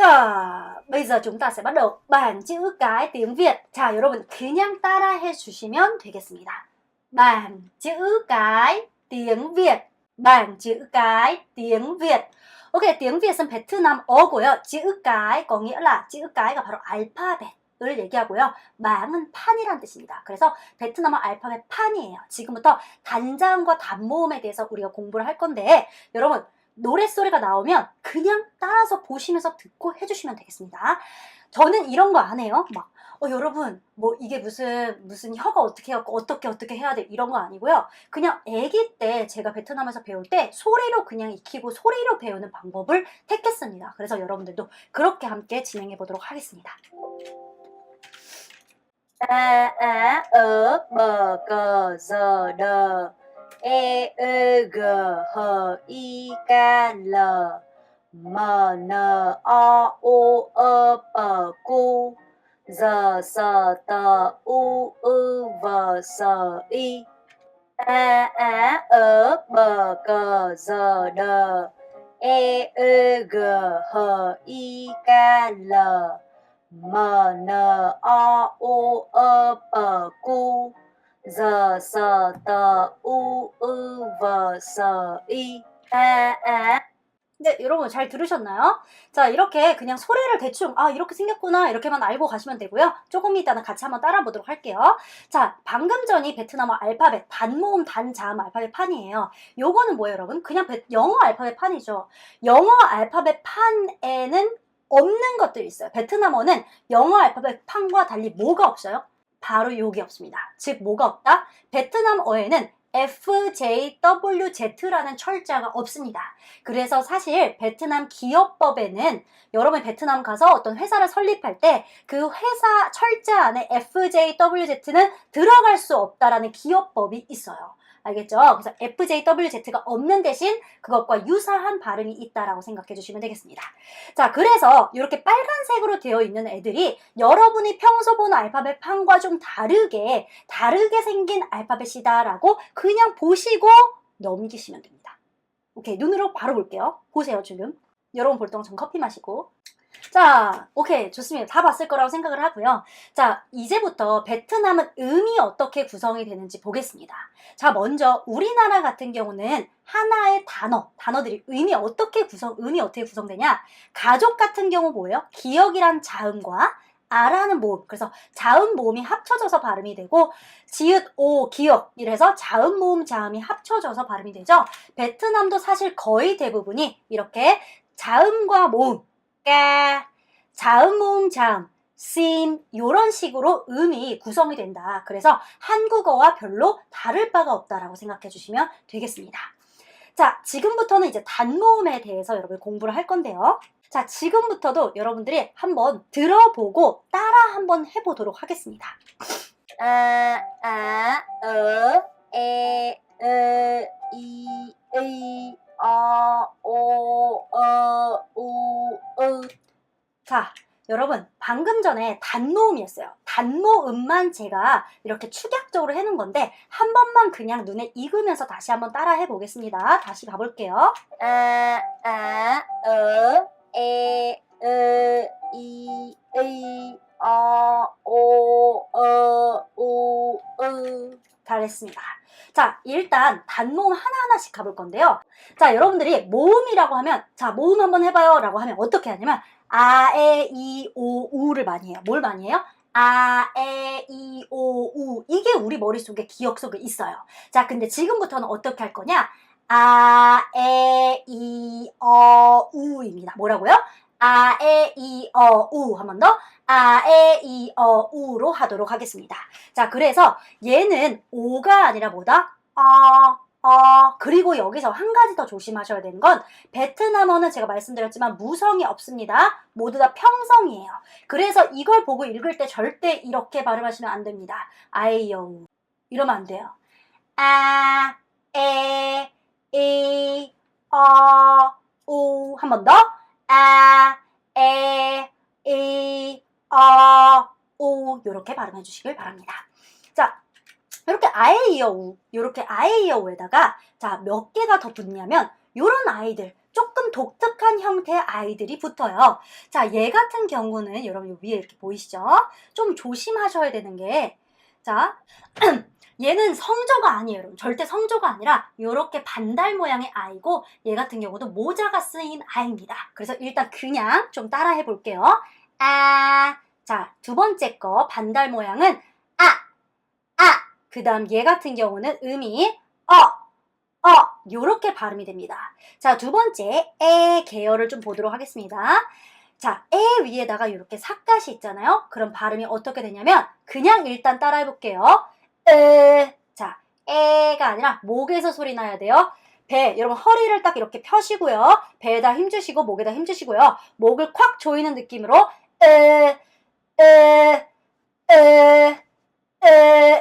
자, bây giờ chúng ta sẽ bắt đầu bảng chữ cái tiếng Việt. 자, 여러분 그냥 따라해 주시면 되겠습니다. bảng chữ cái tiếng Việt. bảng chữ cái tiếng Việt. Ok, tiếng Việt은 베트남어고요. chữ cái có nghĩa là chữ cái 바로 알파벳을 얘기하고요. 망은 판이란 뜻입니다. 그래서 베트남어 알파벳 판이에요. 지금부터 단자음과 단모음에 대해서 우리가 공부를 할 건데 여러분 노랫소리가 나오면 그냥 따라서 보시면서 듣고 해주시면 되겠습니다. 저는 이런 거 안 해요. 막 여러분 뭐 이게 무슨 혀가 어떻게 해갖고 어떻게 해야 돼 이런 거 아니고요. 그냥 아기 때 제가 베트남에서 배울 때 소리로 그냥 익히고 소리로 배우는 방법을 택했습니다. 그래서 여러분들도 그렇게 함께 진행해 보도록 하겠습니다. E, E, G, H, I, K, L, M, N, O, O, P, Q, R, S, T, U, V, S, I. A, E, B, K, R, D, E, G, H, I, K, L, M, N, O, P, Q, R, S, T, U, V, S, I. 네, 여러분 잘 들으셨나요? 자, 이렇게 그냥 소리를 대충 이렇게 생겼구나 이렇게만 알고 가시면 되고요. 조금 이따는 같이 한번 따라 보도록 할게요. 자, 방금 전이 베트남어 알파벳 단모음 단자음 알파벳 판이에요. 요거는 뭐예요, 여러분? 그냥 영어 알파벳 판이죠. 영어 알파벳 판에는 없는 것들이 있어요. 베트남어는 영어 알파벳 판과 달리 뭐가 없어요? 바로 여기 없습니다. 즉 뭐가 없다? 베트남어에는 FJWZ라는 철자가 없습니다. 그래서 사실 베트남 기업법에는 여러분 베트남 가서 어떤 회사를 설립할 때 그 회사 철자 안에 FJWZ는 들어갈 수 없다라는 기업법이 있어요. 알겠죠? 그래서 FJWZ가 없는 대신 그것과 유사한 발음이 있다라고 생각해 주시면 되겠습니다. 자, 그래서 이렇게 빨간색으로 되어 있는 애들이 여러분이 평소 보는 알파벳 판과 좀 다르게 생긴 알파벳이다라고 그냥 보시고 넘기시면 됩니다. 오케이, 눈으로 바로 볼게요. 보세요, 지금. 여러분 볼 동안 전 커피 마시고. 자, 오케이, 좋습니다. 다 봤을 거라고 생각을 하고요. 자, 이제부터 베트남은 음이 어떻게 구성이 되는지 보겠습니다. 자, 먼저 우리나라 같은 경우는 하나의 단어들이 음이 어떻게 구성되냐? 가족 같은 경우 뭐예요? 기억이란 자음과 아라는 모음, 그래서 자음 모음이 합쳐져서 발음이 되고 지읒 오 기억 이래서 자음 모음 자음이 합쳐져서 발음이 되죠. 베트남도 사실 거의 대부분이 이렇게 자음과 모음 자음, 모음, 자음, 심 이런 식으로 음이 구성이 된다. 그래서 한국어와 별로 다를 바가 없다라고 생각해 주시면 되겠습니다. 자, 지금부터는 이제 단모음에 대해서 여러분 공부를 할 건데요. 자, 지금부터도 여러분들이 한번 들어보고 따라 한번 해보도록 하겠습니다. 에, 이, 자, 여러분 방금 전에 단모음이었어요. 단모음만 제가 이렇게 축약적으로 해놓은 건데 한 번만 그냥 눈에 익으면서 다시 한번 따라 해보겠습니다. 다시 가볼게요. 잘했습니다. 자, 일단 단모음 하나하나씩 가볼 건데요. 자, 여러분들이 모음이라고 하면 자, 모음 한번 해봐요 라고 하면 어떻게 하냐면 에, 이, 오, 우를 많이 해요. 뭘 많이 해요? 에, 이, 오, 우 이게 우리 머릿속에 기억 속에 있어요. 자, 근데 지금부터는 어떻게 할 거냐? 에, 이, 우입니다. 뭐라고요? 에, 이, 우 한 번 더. 에, 이, 우로 하도록 하겠습니다. 자, 그래서 얘는 오가 아니라 뭐다? 그리고 여기서 한 가지 더 조심하셔야 되는 건 베트남어는 제가 말씀드렸지만 무성이 없습니다. 모두 다 평성이에요. 그래서 이걸 보고 읽을 때 절대 이렇게 발음하시면 안 됩니다. 아이여우 이러면 안 돼요. 에, 이, 우 한 번 더. 에, 이, 우 이렇게 발음해 주시길 바랍니다. 자, 이렇게 아에이어우, 이렇게 아에이어우에다가 자, 몇 개가 더 붙냐면 요런 아이들 조금 독특한 형태의 아이들이 붙어요. 자, 얘 같은 경우는 여러분 위에 이렇게 보이시죠? 좀 조심하셔야 되는 게, 자, 얘는 성조가 아니에요, 여러분. 절대 성조가 아니라 이렇게 반달 모양의 아이고, 얘 같은 경우도 모자가 쓰인 아이입니다. 그래서 일단 그냥 좀 따라 해볼게요. 아, 자, 두 번째 거 반달 모양은 그 다음 얘 같은 경우는 음이 요렇게 발음이 됩니다. 자, 두 번째 에 계열을 좀 보도록 하겠습니다. 자, 에 위에다가 이렇게 삿갓이 있잖아요. 그럼 발음이 어떻게 되냐면 그냥 일단 따라 해볼게요. 자, 에가 아니라 목에서 소리 나야 돼요. 배, 여러분 허리를 딱 이렇게 펴시고요. 배에다 힘주시고 목에다 힘주시고요. 목을 콱 조이는 느낌으로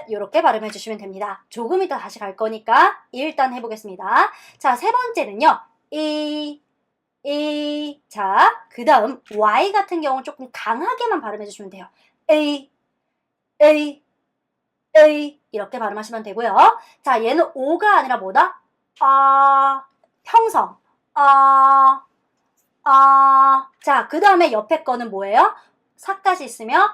이렇게 발음해 주시면 됩니다. 조금 이따 다시 갈 거니까 일단 해보겠습니다. 자, 세 번째는요. 자, 그 다음 Y 같은 경우는 조금 강하게만 발음해 주시면 돼요. 이렇게 발음하시면 되고요. 자, 얘는 O가 아니라 뭐다? 평성. 자, 그 다음에 옆에 거는 뭐예요? 삿갓이 있으면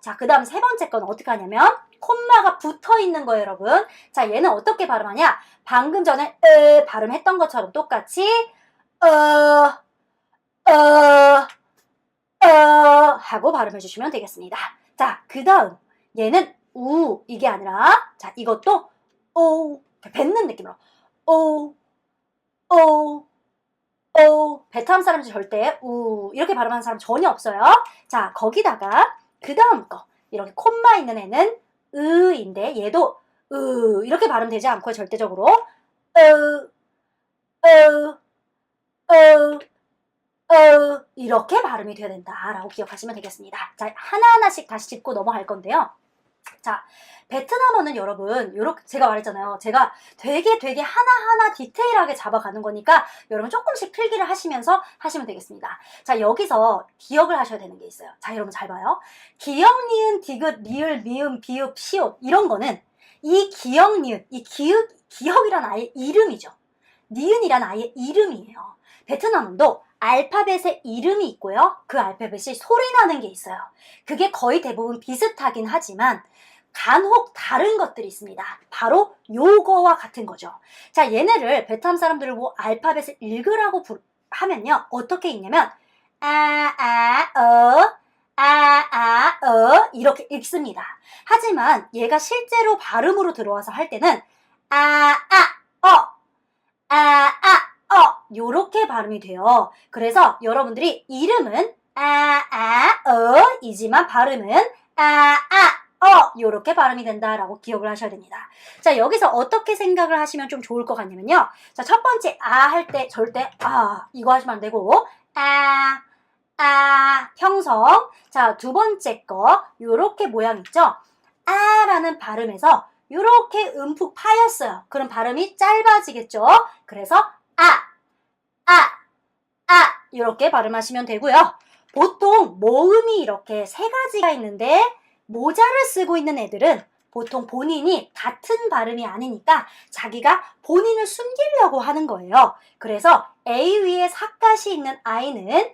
자, 그 다음 세 번째 건 어떻게 하냐면 콤마가 붙어 있는 거예요, 여러분. 자, 얘는 어떻게 발음하냐? 방금 전에 발음했던 것처럼 똑같이 하고 발음해 주시면 되겠습니다. 자, 그 다음 얘는 이게 아니라 자, 이것도 뱉는 느낌으로 베트남 사람들 절대 이렇게 발음하는 사람 전혀 없어요. 자, 거기다가 그 다음 거 이렇게 콤마 있는 애는 인데 얘도 이렇게 발음되지 않고요. 절대적으로 이렇게 발음이 돼야 된다라고 기억하시면 되겠습니다. 자, 하나하나씩 다시 짚고 넘어갈 건데요. 자, 베트남어는 여러분, 요렇게 제가 말했잖아요. 제가 되게 하나하나 디테일하게 잡아가는 거니까 여러분 조금씩 필기를 하시면서 하시면 되겠습니다. 자, 여기서 기억을 하셔야 되는 게 있어요. 자, 여러분 잘 봐요. 기역, 니은, 디귿, 리을, 미음, 비읍, 시옷 이런 거는 이 기역, 니은, 이 기역이란 아이의 이름이죠. 니은이란 아이의 이름이에요. 베트남어도 알파벳의 이름이 있고요. 그 알파벳이 소리 나는 게 있어요. 그게 거의 대부분 비슷하긴 하지만 간혹 다른 것들이 있습니다. 바로 요거와 같은 거죠. 자, 얘네를 베트남 사람들을 뭐 알파벳을 읽으라고 하면요. 어떻게 읽냐면 이렇게 읽습니다. 하지만 얘가 실제로 발음으로 들어와서 할 때는 요렇게 발음이 돼요. 그래서 여러분들이 이름은 이지만 발음은 요렇게 발음이 된다라고 기억을 하셔야 됩니다. 자, 여기서 어떻게 생각을 하시면 좀 좋을 것 같냐면요. 자, 첫 번째 할 때 절대 이거 하시면 안 되고 평성. 자, 두 번째 거 요렇게 모양 있죠? 라는 발음에서 요렇게 음푹 파였어요. 그럼 발음이 짧아지겠죠? 그래서 이렇게 발음하시면 되고요. 보통 모음이 이렇게 세 가지가 있는데 모자를 쓰고 있는 애들은 보통 본인이 같은 발음이 아니니까 자기가 본인을 숨기려고 하는 거예요. 그래서 A 위에 삿갓이 있는 아이는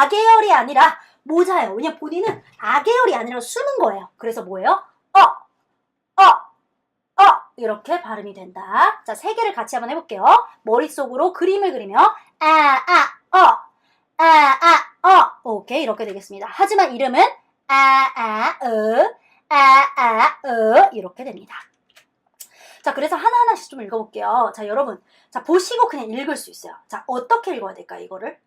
계열이 아니라 모자예요. 왜냐면 본인은 계열이 아니라 숨은 거예요. 그래서 뭐예요? 이렇게 발음이 된다. 자, 세 개를 같이 한번 해볼게요. 머릿속으로 그림을 그리며 오케이, 이렇게 되겠습니다. 하지만 이름은 이렇게 됩니다. 자, 그래서 하나하나씩 좀 읽어볼게요. 자, 여러분, 자, 보시고 그냥 읽을 수 있어요. 자, 어떻게 읽어야 될까요, 이거를?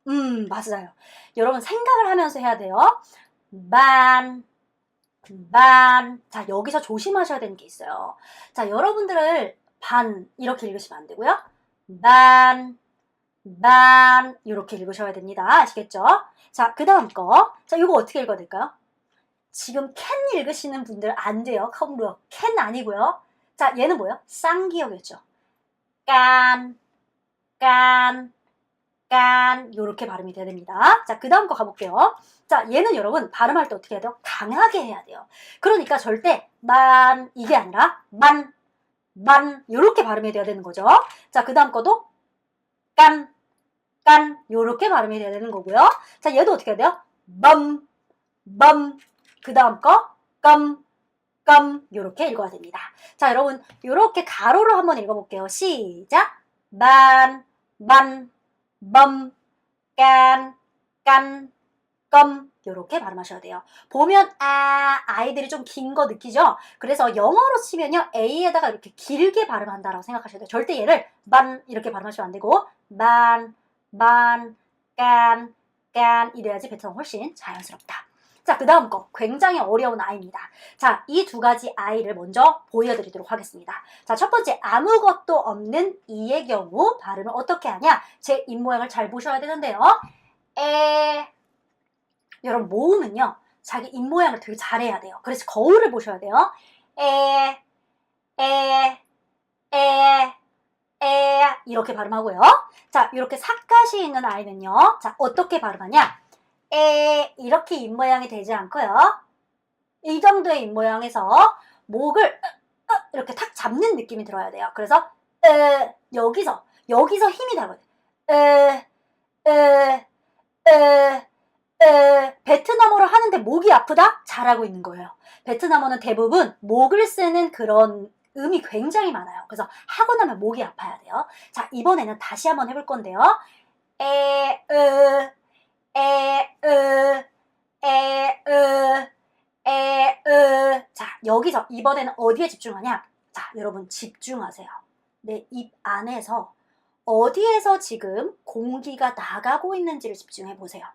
맞아요. 여러분 생각을 하면서 해야 돼요. 자, 여기서 조심하셔야 되는 게 있어요. 자, 여러분들을 이렇게 읽으시면 안 되고요. 이렇게 읽으셔야 됩니다. 아시겠죠? 자, 그 다음 거. 자, 이거 어떻게 읽어야 될까요? 지금 캔 읽으시는 분들 안 돼요. 캔 아니고요. 자, 얘는 뭐예요? 쌍기역이었죠. 요렇게 발음이 돼야 됩니다. 자, 그 다음 거 가볼게요. 자, 얘는 여러분 발음할 때 어떻게 해야 돼요? 강하게 해야 돼요. 그러니까 절대 이게 아니라 만 요렇게 발음이 돼야 되는 거죠. 자, 그 다음 거도 깐, 깐 요렇게 발음이 돼야 되는 거고요. 자, 얘도 어떻게 해야 돼요? 범, 범. 그 다음 거 껌, 껌 요렇게 읽어야 됩니다. 자, 여러분 요렇게 가로로 한번 읽어볼게요. 시작. 반, 반, 범, 깐, 깐, 껌 요렇게 발음하셔야 돼요. 보면 아이들이 좀 긴 거 느끼죠? 그래서 영어로 치면요 A에다가 이렇게 길게 발음한다라고 생각하셔야 돼요. 절대 얘를 반 이렇게 발음하시면 안 되고 반, 반, 깐, 깐 이래야지 베트남 훨씬 자연스럽다. 자, 그 다음 거 굉장히 어려운 아이입니다. 자, 이 두 가지 아이를 먼저 보여드리도록 하겠습니다. 자, 첫 번째 아무것도 없는 이의 경우 발음을 어떻게 하냐? 제 입모양을 잘 보셔야 되는데요. 여러분 모음은요 자기 입모양을 되게 잘해야 돼요. 그래서 거울을 보셔야 돼요. 에 이렇게 발음하고요. 자, 이렇게 삿갓이 있는 아이는요. 자, 어떻게 발음하냐? 이렇게 입모양이 되지 않고요. 이 정도의 입모양에서 목을 이렇게 탁 잡는 느낌이 들어야 돼요. 그래서 여기서 힘이 들어가요. 베트남어로 하는데 목이 아프다? 잘하고 있는 거예요. 베트남어는 대부분 목을 쓰는 그런 음이 굉장히 많아요. 그래서 하고 나면 목이 아파야 돼요. 자, 이번에는 다시 한번 해볼 건데요. 자, 여기서 이번에는 어디에 집중하냐? 자, 여러분 집중하세요. 내 입 안에서 어디에서 지금 공기가 나가고 있는지를 집중해 보세요.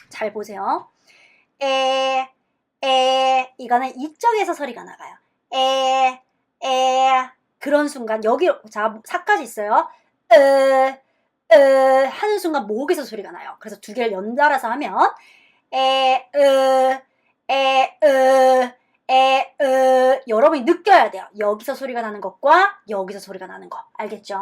잘 보세요. 이거는 이쪽에서 소리가 나가요. 그런 순간 여기 자 사까지 있어요. 하는 순간 목에서 소리가 나요. 그래서 두 개를 연달아서 하면 여러분이 느껴야 돼요. 여기서 소리가 나는 것과 여기서 소리가 나는 거. 알겠죠?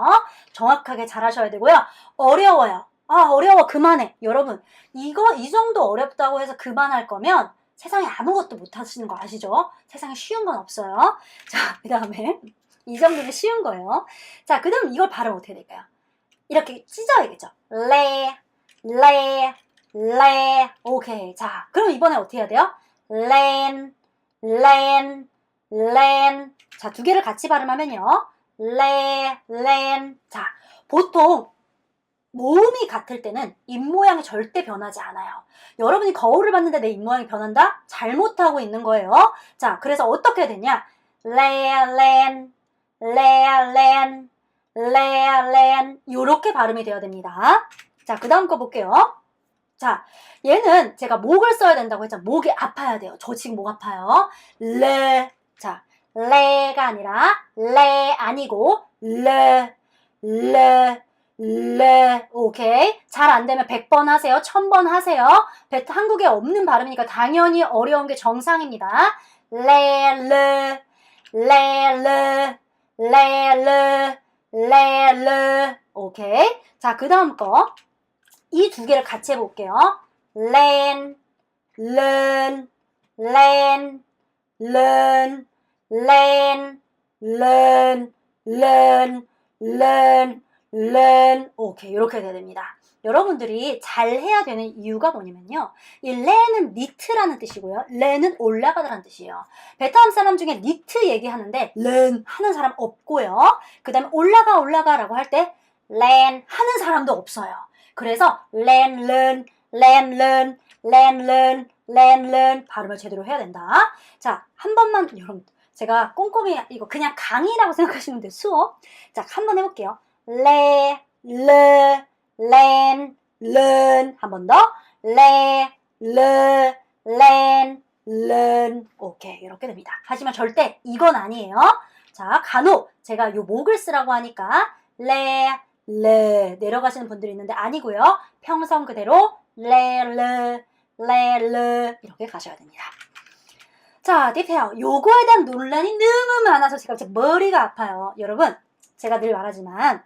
정확하게 잘 하셔야 되고요. 어려워요. 어려워 그만해. 여러분 이 정도 어렵다고 해서 그만할 거면 세상에 아무것도 못 하시는 거 아시죠? 세상에 쉬운 건 없어요. 자, 그 다음에 이 정도면 쉬운 거예요. 자, 그 다음 이걸 발음 어떻게 될까요? 이렇게 찢어야겠죠? 레. 오케이. 자, 그럼 이번에 어떻게 해야 돼요? 렌. 자, 두 개를 같이 발음하면요. 렌. 자, 보통 모음이 같을 때는 입모양이 절대 변하지 않아요. 여러분이 거울을 봤는데 내 입모양이 변한다? 잘못하고 있는 거예요. 자, 그래서 어떻게 되냐? 렌. 요렇게 발음이 돼야 됩니다. 자, 그 다음 거 볼게요. 자, 얘는 제가 목을 써야 된다고 했잖아요. 목이 아파야 돼요. 저 지금 목 아파요. 자, 레가 아니라 레 아니고 오케이. 잘 안 되면 100번 하세요. 1000번 하세요. 한국에 없는 발음이니까 당연히 어려운 게 정상입니다. 오케이. 자, 그 다음 거. 이 두 개를 같이 해볼게요. learn. 오케이. 이렇게 돼야 됩니다. 여러분들이 잘 해야 되는 이유가 뭐냐면요. 이 레는 니트라는 뜻이고요. 레는 올라가다라는 뜻이에요. 베트남 사람 중에 니트 얘기하는데 렌 하는 사람 없고요. 그 다음에 올라가라고 할 때 렌 하는 사람도 없어요. 그래서 렌 발음을 제대로 해야 된다. 자, 한 번만 여러분 제가 꼼꼼히 이거 그냥 강의라고 생각하시면 돼요. 수업. 자, 한번 해볼게요. 렌 한 번 더. 렌 오케이. 이렇게 됩니다. 하지만 절대 이건 아니에요. 자, 간혹 제가 요 목을 쓰라고 하니까 내려가시는 분들이 있는데 아니고요. 평성 그대로 이렇게 가셔야 됩니다. 자, 디테일. 요거에 대한 논란이 너무 많아서 제가 머리가 아파요. 여러분, 제가 늘 말하지만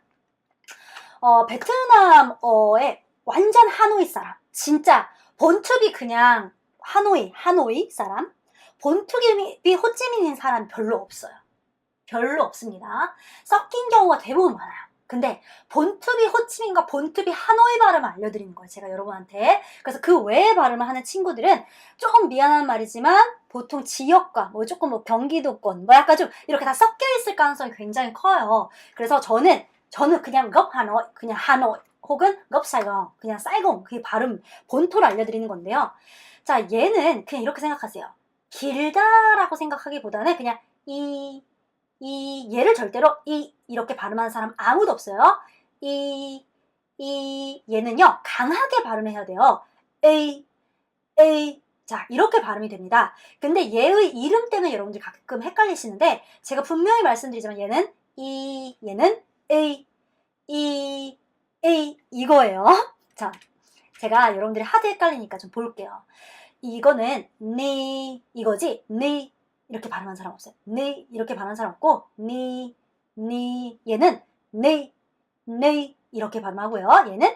베트남어의 완전 하노이 사람, 진짜 본투비 그냥 하노이 사람, 본투비 호찌민인 사람 별로 없어요. 별로 없습니다. 섞인 경우가 대부분 많아요. 근데 본투비 호치민과 본투비 하노이 발음을 알려드리는 거예요. 제가 여러분한테. 그래서 그 외의 발음을 하는 친구들은 조금 미안한 말이지만 보통 지역과 뭐 조금 뭐 경기도권 뭐 약간 좀 이렇게 다 섞여 있을 가능성이 굉장히 커요. 그래서 저는 그냥 겁 하노이, 그냥 하노이 혹은 겁 사이공, 그냥 사이공 그 발음 본토를 알려드리는 건데요. 자, 얘는 그냥 이렇게 생각하세요. 길다라고 생각하기보다는 그냥 얘를 절대로 이렇게 발음하는 사람 아무도 없어요. 얘는요, 강하게 발음해야 돼요. 자, 이렇게 발음이 됩니다. 근데 얘의 이름 때문에 여러분들이 가끔 헷갈리시는데, 제가 분명히 말씀드리지만 얘는 얘는 이거예요. 자, 제가 여러분들이 하도 헷갈리니까 좀 볼게요. 이거는 이거지. 이렇게 발음하는 사람 없어요. 이렇게 발음하는 사람 없고 얘는 이렇게 발음하고요. 얘는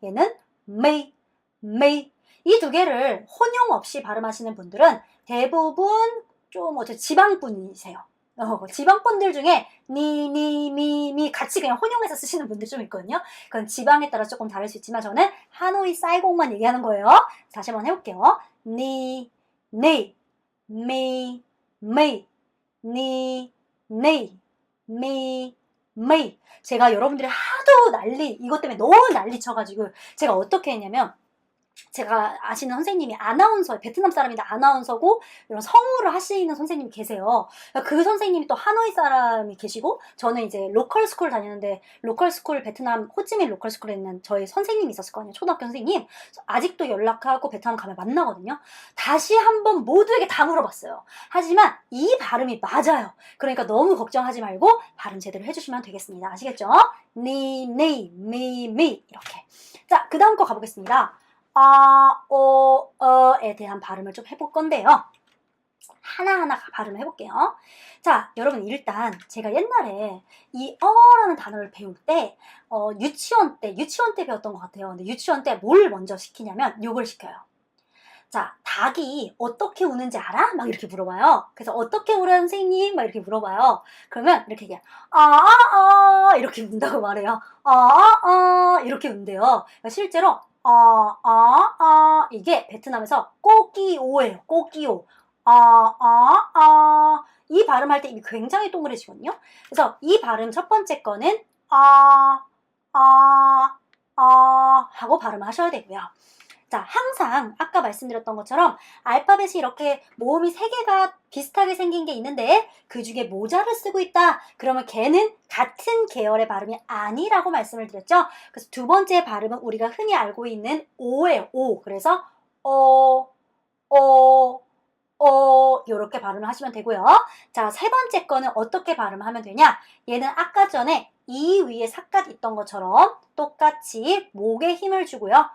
얘는 이 두 개를 혼용 없이 발음하시는 분들은 대부분 좀 지방분이세요. 지방분들 중에 미 같이 그냥 혼용해서 쓰시는 분들 좀 있거든요. 그건 지방에 따라 조금 다를 수 있지만 저는 하노이 사이공만 얘기하는 거예요. 다시 한번 해볼게요. 미 제가 여러분들이 하도 이것 때문에 너무 난리 쳐가지고 제가 어떻게 했냐면, 제가 아시는 선생님이 아나운서, 베트남 사람인데 아나운서고 이런 성우를 하시는 선생님이 계세요. 그 선생님이 또 하노이 사람이 계시고, 저는 이제 로컬 스쿨 다니는데 로컬 스쿨 베트남 호치민 로컬 스쿨에 있는 저희 선생님이 있었을 거 아니에요. 초등학교 선생님. 아직도 연락하고 베트남 가면 만나거든요. 다시 한번 모두에게 다 물어봤어요. 하지만 이 발음이 맞아요. 그러니까 너무 걱정하지 말고 발음 제대로 해주시면 되겠습니다. 아시겠죠? 미 이렇게. 자, 그 다음 거 가보겠습니다. 에 대한 발음을 좀 해볼 건데요. 하나하나 발음을 해볼게요. 자, 여러분 일단 제가 옛날에 이 어라는 단어를 배울 때 유치원 때 배웠던 것 같아요. 근데 유치원 때 뭘 먼저 시키냐면 요걸 시켜요. 자, 닭이 어떻게 우는지 알아? 막 이렇게 물어봐요. 그래서 어떻게 울어요, 선생님? 막 이렇게 물어봐요. 그러면 이렇게 그냥 이렇게 운다고 말해요. 이렇게 운대요. 그러니까 실제로 이게 베트남에서 꼬끼오예요. 꼬끼오. 이 발음할 때 입이 굉장히 동그래지거든요. 그래서 이 발음 첫 번째 거는 하고 발음을 하셔야 되고요. 자, 항상 아까 말씀드렸던 것처럼 알파벳이 이렇게 모음이 3개가 비슷하게 생긴 게 있는데 그 중에 모자를 쓰고 있다. 그러면 걔는 같은 계열의 발음이 아니라고 말씀을 드렸죠. 그래서 두 번째 발음은 우리가 흔히 알고 있는 오예요. 오. 그래서 이렇게 발음을 하시면 되고요. 자, 세 번째 거는 어떻게 발음을 하면 되냐? 얘는 아까 전에 이 위에 삿갓 있던 것처럼 똑같이 목에 힘을 주고요.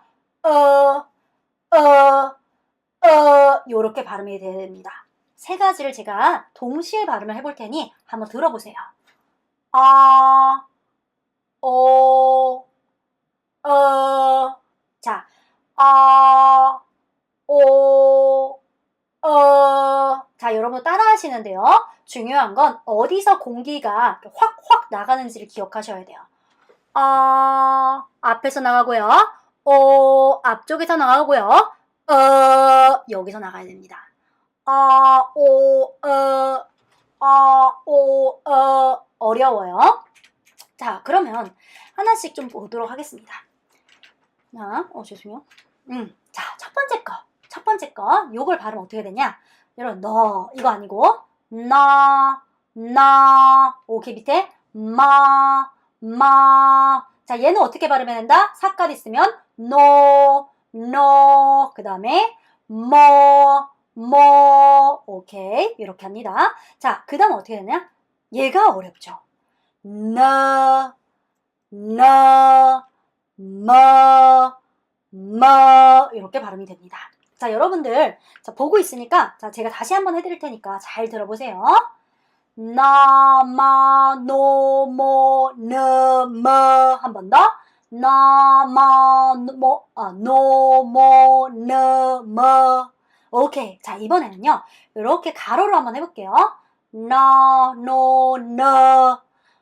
요렇게 발음이 됩니다. 세 가지를 제가 동시에 발음을 해볼 테니 한번 들어보세요. 자, 자, 여러분 따라 하시는데요. 중요한 건 어디서 공기가 확확 나가는지를 기억하셔야 돼요. 앞에서 나가고요. 앞쪽에서 나가고요. 여기서 나가야 됩니다. 어려워요. 자, 그러면 하나씩 좀 보도록 하겠습니다. 자, 죄송해요. 자, 첫 번째 거. 요걸 발음 어떻게 되냐? 여러분, 이거 아니고, 오케이, 밑에, 자, 얘는 어떻게 발음해야 된다? 삿갓 있으면, 그 다음에, 오케이. 이렇게 합니다. 자, 그 다음 어떻게 되냐? 얘가 어렵죠. 이렇게 발음이 됩니다. 자, 여러분들, 자, 보고 있으니까, 자, 제가 다시 한번 해드릴 테니까 잘 들어보세요. 한 번 더. 오케이. 자, 이번에는요, 이렇게 가로로 한번 해볼게요. 나, 노, 너,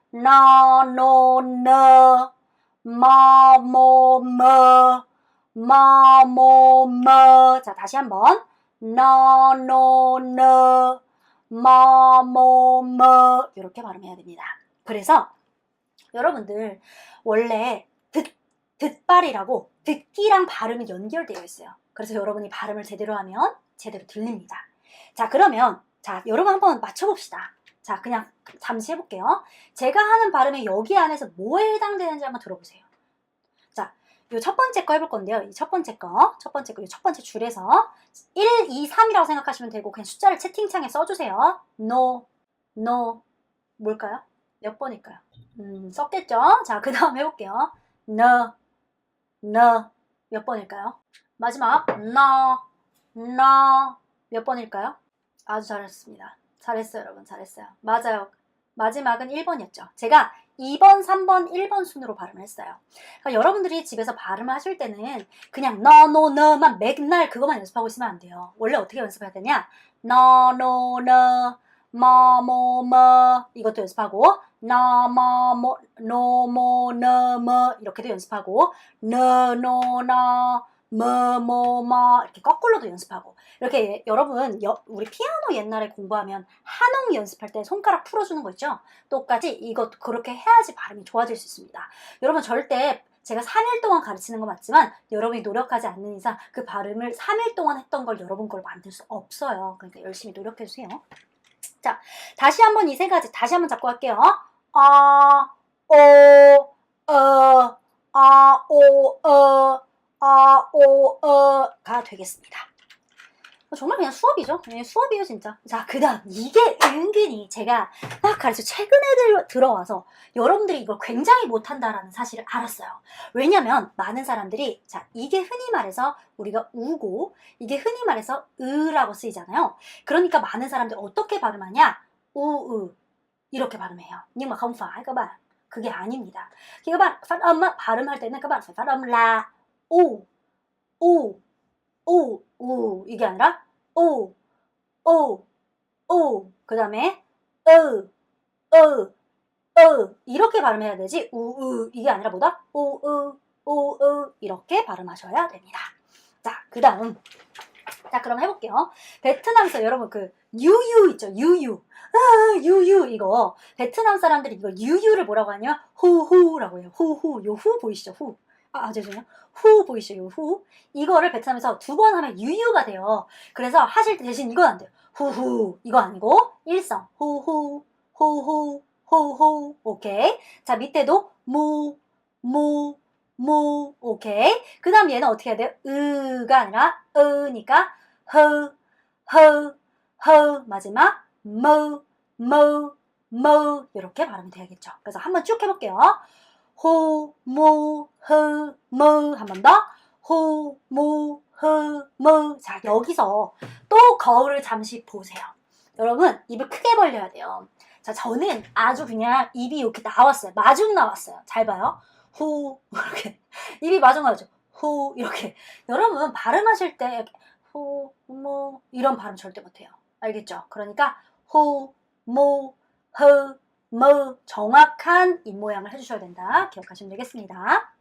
나, 노, 너, 마, 모, 머, 마, 모, 머. 자, 다시 한번. 나, 노, 너, 마, 모, 머. 이렇게 발음해야 됩니다. 그래서 여러분들 원래 듣발이라고 듣기랑 발음이 연결되어 있어요. 그래서 여러분이 발음을 제대로 하면 제대로 들립니다. 자, 그러면 자, 여러분 한번 맞춰봅시다. 자, 그냥 잠시 해볼게요. 제가 하는 발음이 여기 안에서 뭐에 해당되는지 한번 들어보세요. 자, 요 첫 번째 거 해볼 건데요. 이 첫 번째 거, 첫 번째 줄에서 1, 2, 3이라고 생각하시면 되고 그냥 숫자를 채팅창에 써주세요. No, no, 뭘까요? 몇 번일까요? 썼겠죠? 자, 그 다음 해볼게요. No, no, 몇 번일까요? 마지막, no, 몇 번일까요? 아주 잘했습니다. 잘했어요, 여러분. 잘했어요. 맞아요. 마지막은 1번이었죠. 제가 2번, 3번, 1번 순으로 발음을 했어요. 그러니까 여러분들이 집에서 발음을 하실 때는 그냥 너, 노, 너만 맨날 그것만 연습하고 있으면 안 돼요. 원래 어떻게 연습해야 되냐? 너, 노, 너, 뭐, 뭐, 뭐 이것도 연습하고 너, 뭐, 뭐, 노, 뭐, 너, 뭐 이렇게도 연습하고 너, 노, 너, 뭐 이렇게 거꾸로도 연습하고 이렇게 여러분 우리 피아노 옛날에 공부하면 한홍 연습할 때 손가락 풀어주는 거 있죠? 똑같이 이것도 그렇게 해야지 발음이 좋아질 수 있습니다. 여러분 절대 제가 3일 동안 가르치는 거 맞지만 여러분이 노력하지 않는 이상 그 발음을 3일 동안 했던 걸 여러분 걸 만들 수 없어요. 그러니까 열심히 노력해주세요. 자, 다시 한번 이 세 가지 다시 한번 잡고 할게요. 아, 오, 아, 오, 가 되겠습니다. 정말 그냥 수업이죠. 네, 수업이에요 진짜. 자, 그 다음 이게 은근히 제가 막 가르쳐 최근에 들어와서 여러분들이 이걸 굉장히 못한다라는 사실을 알았어요. 왜냐면 많은 사람들이 자 이게 흔히 말해서 우리가 우고 이게 흔히 말해서 으라고 쓰이잖아요. 그러니까 많은 사람들이 어떻게 발음하냐? 우으 이렇게 발음해요. Nhưng mà không phải các bạn. 그게 아닙니다. các bạn phát âm 발음할 때는 các bạn phải phát âm là u 오, 오, 오 이게 아니라 오, 오, 오 그 다음에 이렇게 발음해야 되지 우으 이게 아니라 뭐다? 오으 이렇게 발음하셔야 됩니다. 자, 그 다음 자 그럼 해볼게요. 베트남에서 여러분 그 유유 있죠? 유유 유유 이거 베트남 사람들이 이거 유유를 뭐라고 하냐면 후후라고 해요. 후후 요 후 보이시죠? 후 죄송해요. 후 보이시죠? 요 후. 이거를 베트남에서 2번 하면 유유가 돼요. 그래서 하실 때 대신 이건 안 돼요. 후후 이거 아니고 일성 후후 후후 후후 오케이. 자 밑에도 무 오케이. 그 다음 얘는 어떻게 해야 돼요? 으가 아니라 으니까 허 마지막 무 이렇게 발음이 되겠죠. 그래서 한번 쭉 해볼게요. 호, 무, 흐, 무 한 번 더. 호, 무, 흐, 무. 자, 여기서 또 거울을 잠시 보세요. 여러분, 입을 크게 벌려야 돼요. 자, 저는 아주 그냥 입이 이렇게 나왔어요. 마중 나왔어요. 잘 봐요. 후, 이렇게. 입이 마중 나오죠. 후, 이렇게. 여러분, 발음하실 때 이렇게 후, 무, 이런 발음 절대 못해요. 알겠죠? 그러니까 후, 무, 흐, 무 정확한 입 모양을 해주셔야 된다. 기억하시면 되겠습니다.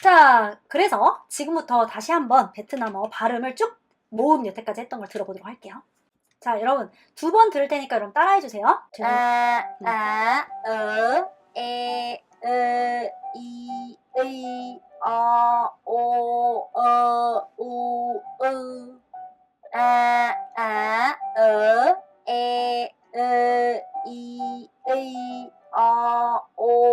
자, 그래서 지금부터 다시 한번 베트남어 발음을 쭉 모음 여태까지 했던 걸 들어보도록 할게요. 자, 여러분 2번 들을 테니까 여러분 따라해주세요. 에, 이, 오, 우, 에, 이, 오,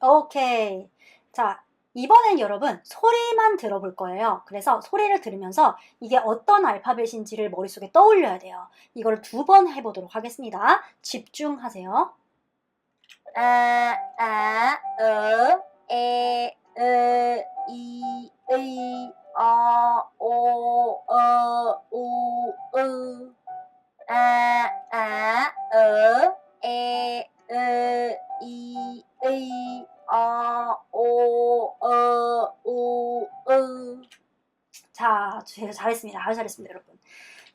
오케이. 자, 이번엔 여러분 소리만 들어볼 거예요. 그래서 소리를 들으면서 이게 어떤 알파벳인지를 머릿속에 떠올려야 돼요. 이걸 2번 해보도록 하겠습니다. 집중하세요. 에, 이, 오, 우, 에, 이, 오, 우, 자, 제가 잘했습니다. 아주 잘했습니다, 여러분.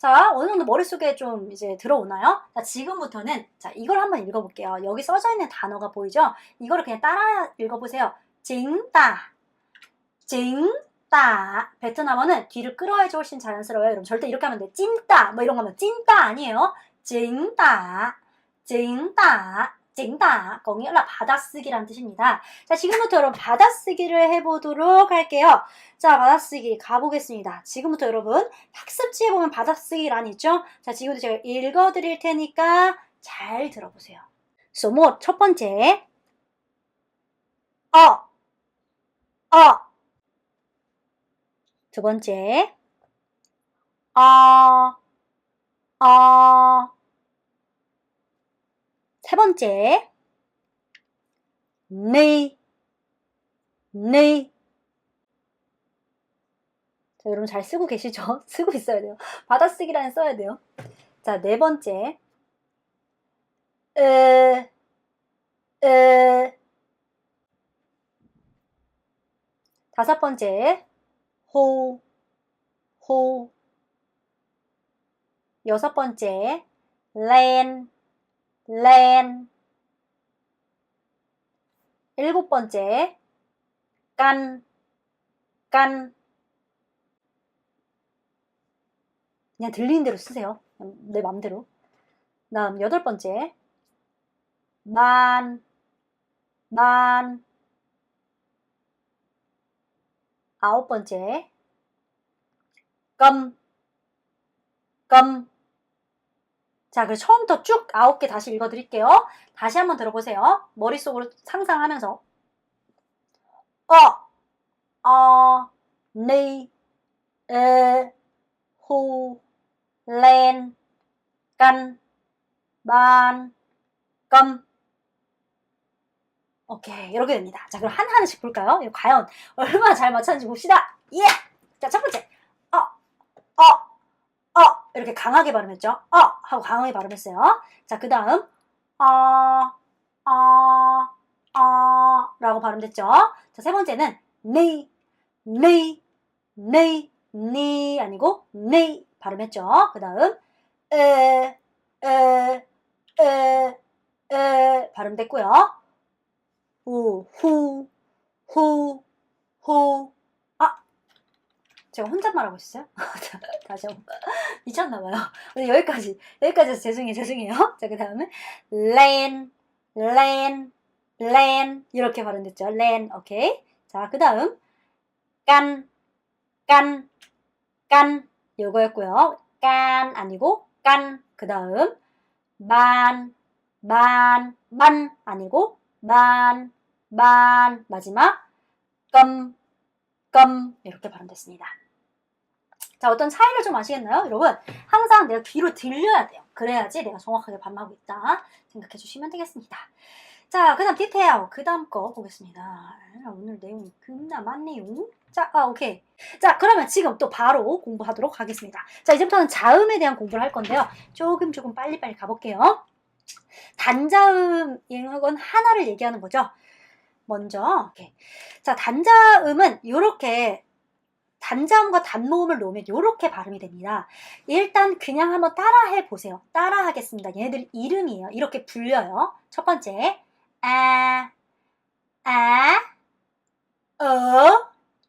자, 어느 정도 머릿속에 좀 이제 들어오나요? 자, 지금부터는, 자, 이걸 한번 읽어볼게요. 여기 써져 있는 단어가 보이죠? 이거를 그냥 따라 읽어보세요. 징따, 징따. 베트남어는 뒤를 끌어야지 훨씬 자연스러워요. 여러분, 절대 이렇게 하면 돼. 찐따, 뭐 이런 거 하면 찐따 아니에요. 징따, 징따. 징따, có nghĩa là 받아쓰기란 뜻입니다. 자, 지금부터 여러분 받아쓰기를 해보도록 할게요. 자, 받아쓰기 가보겠습니다. 지금부터 여러분 학습지에 보면 받아쓰기란 있죠? 자, 지금부터 제가 읽어드릴 테니까 잘 들어보세요. 소모 첫 번째, 두 번째, 세 번째, 네. 자, 여러분 잘 쓰고 계시죠? 쓰고 있어야 돼요. 받아쓰기라는 써야 돼요. 자, 네 번째, 다섯 번째, 호. 여섯 번째, len. 일곱 번째, 깐. 그냥 들리는 대로 쓰세요. 내 맘대로. 다음 여덟 번째, 만. 아홉 번째, 껌. 자, 그래서 처음부터 쭉 9개 다시 읽어드릴게요. 다시 한번 들어보세요. 머릿속으로 상상하면서. 네, 호, len, 깐, 만, 껌. 오케이, 이렇게 됩니다. 자, 그럼 하나씩 볼까요? 이거 과연 얼마나 잘 맞췄는지 봅시다. 예! 자, 첫 번째. 이렇게 강하게 발음했죠? 하고 강하게 발음했어요. 자, 그 다음 라고 발음됐죠? 자, 세 번째는 네 아니고 네 발음했죠? 그 다음 발음됐고요. 제가 혼잣말하고 있어요? 다시 한번. 미쳤나봐요. 여기까지 해서 죄송해요. 자, 그 다음에 len 이렇게 발음됐죠. len, 오케이. 자, 그 다음 깐 요거였고요. 깐 아니고 깐. 그 다음 만 아니고 만 마지막 껌 이렇게 발음됐습니다. 자, 어떤 차이를 좀 아시겠나요? 여러분, 항상 내가 귀로 들려야 돼요. 그래야지 내가 정확하게 발음하고 있다 생각해 주시면 되겠습니다. 자, 그 다음 디테일, 그 다음 거 보겠습니다. 오늘 내용이 겁나 많네요. 자, 오케이. 자, 그러면 지금 또 바로 공부하도록 하겠습니다. 자, 이제부터는 자음에 대한 공부를 할 건데요. 조금 빨리 가볼게요. 단자음, 이건 하나를 얘기하는 거죠. 먼저, 오케이. 자, 단자음은 이렇게 단자음과 단모음을 놓으면 이렇게 발음이 됩니다. 일단 그냥 한번 따라해 보세요. 따라하겠습니다. 얘네들 이름이에요. 이렇게 불려요. 첫 번째,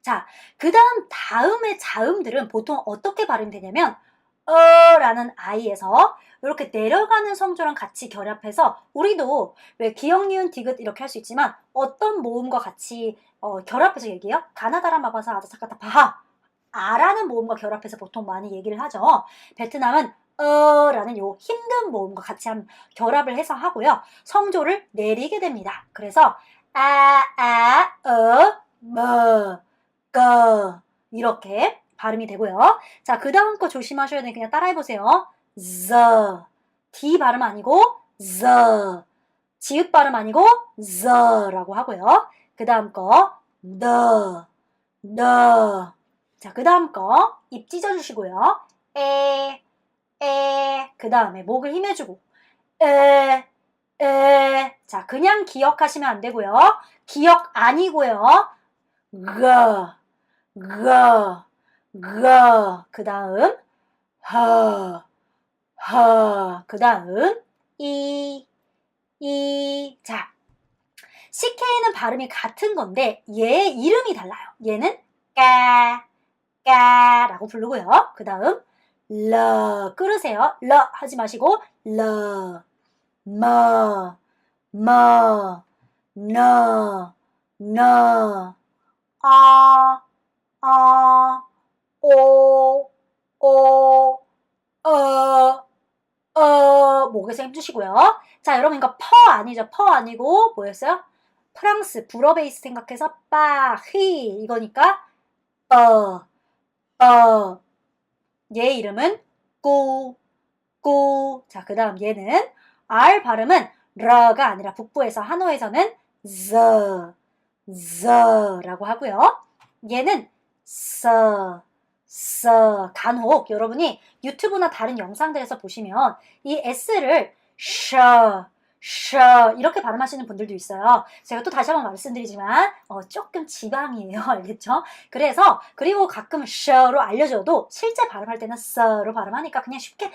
자, 그 다음의 자음들은 보통 어떻게 발음이 되냐면 라는 아이에서 이렇게 내려가는 성조랑 같이 결합해서 우리도 왜 기역, 니은, 디귿 이렇게 할 수 있지만 어떤 모음과 같이 결합해서 얘기해요? 가나다라 마바사 아자사카타 바하 아라는 모음과 결합해서 보통 많이 얘기를 하죠. 베트남은 라는 요 힘든 모음과 같이 결합을 해서 하고요. 성조를 내리게 됩니다. 그래서 이렇게 발음이 되고요. 자, 그 다음 거 조심하셔야 돼요. 그냥 따라해보세요. D 발음 아니고 지읒 발음 아니고 라고 하고요. 그 다음 거 자, 그 다음 거 입 찢어주시고요. 그 다음에 목을 힘해주고 자, 그냥 기억하시면 안 되고요. 기억 아니고요. 그 다음 허, 허. 그 다음, 자. CK는 발음이 같은 건데, 얘 이름이 달라요. 얘는 까라고 부르고요. 그 다음, 끊으세요. 하지 마시고, 머, 아, 오, 목에서 힘주시고요. 자, 여러분 이거 퍼 아니죠? 퍼 아니고 뭐였어요? 프랑스 불어 베이스 생각해서 히 이거니까 얘 이름은 자, 그 다음 얘는 R 발음은 러가 아니라 북부에서 한호에서는 라고 하고요. 얘는 간혹 여러분이 유튜브나 다른 영상들에서 보시면 이 S를 이렇게 발음하시는 분들도 있어요. 제가 또 다시 한번 말씀드리지만 조금 지방이에요. 알겠죠? 그리고 가끔 셔로 알려줘도 실제 발음할 때는 서로 발음하니까 그냥 쉽게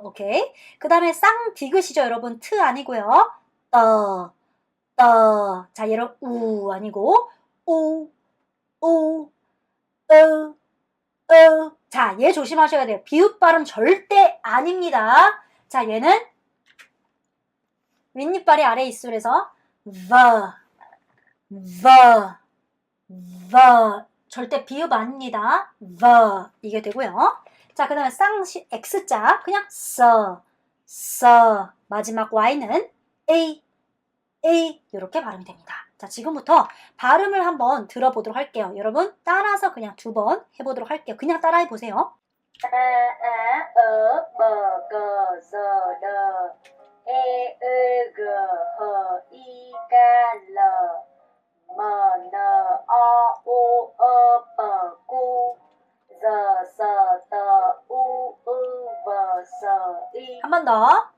오케이? 그 다음에 쌍디귿이죠 여러분. 트 아니고요. 자, 얘를 우 아니고 자, 얘 조심하셔야 돼요. 비읍 발음 절대 아닙니다. 자, 얘는 윗니빨이 아래 입술에서 절대 비읍 아닙니다. 이게 되고요. 자, 그 다음에 X자 그냥 마지막 Y는 A 이렇게 발음이 됩니다. 자, 지금부터 발음을 한번 들어보도록 할게요. 여러분 따라서 그냥 2번 해보도록 할게요. 그냥 따라해 보세요. 한 번 더.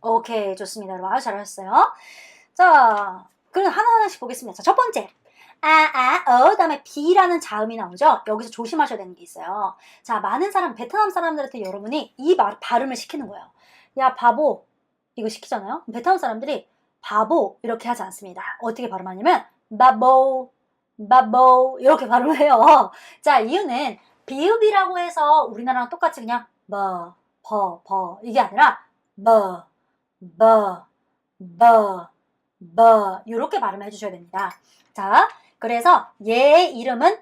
오케이, 좋습니다. 여러분 아주 잘하셨어요. 자, 그럼 하나하나씩 보겠습니다. 자, 첫 번째. 그다음에 B라는 자음이 나오죠? 여기서 조심하셔야 되는 게 있어요. 자, 많은 베트남 사람들한테 여러분이 이 발음을 시키는 거예요. 야, 바보. 이거 시키잖아요? 베트남 사람들이 바보 이렇게 하지 않습니다. 어떻게 발음하냐면 바보 이렇게 발음을 해요. 자, 이유는 비읍이라고 해서 우리나라랑 똑같이 그냥 이게 아니라 이렇게 발음해 주셔야 됩니다. 자, 그래서 얘 이름은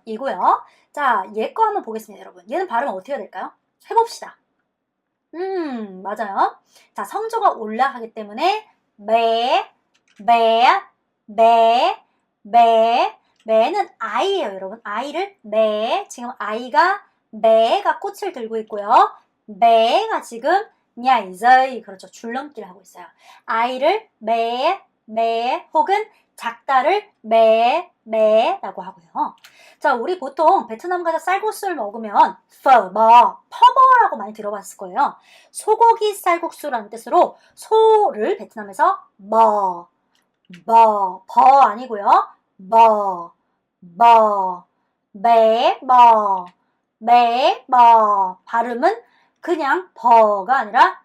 이고요. 자, 얘 거 한번 보겠습니다, 여러분. 얘는 발음 어떻게 해야 될까요? 해봅시다. 맞아요. 자, 성조가 올라가기 때문에 매는 아이예요, 여러분. 아이를 지금 아이가 매가 꽃을 들고 있고요. 매가 지금 냐이저이 그렇죠. 줄넘기를 하고 있어요. 아이를 매 혹은 작다를 매라고 하고요. 자, 우리 보통 베트남 가서 쌀국수를 먹으면 퍼버라고 많이 들어봤을 거예요. 소고기 쌀국수라는 뜻으로 소를 베트남에서 버 아니고요. 발음은 그냥 버가 아니라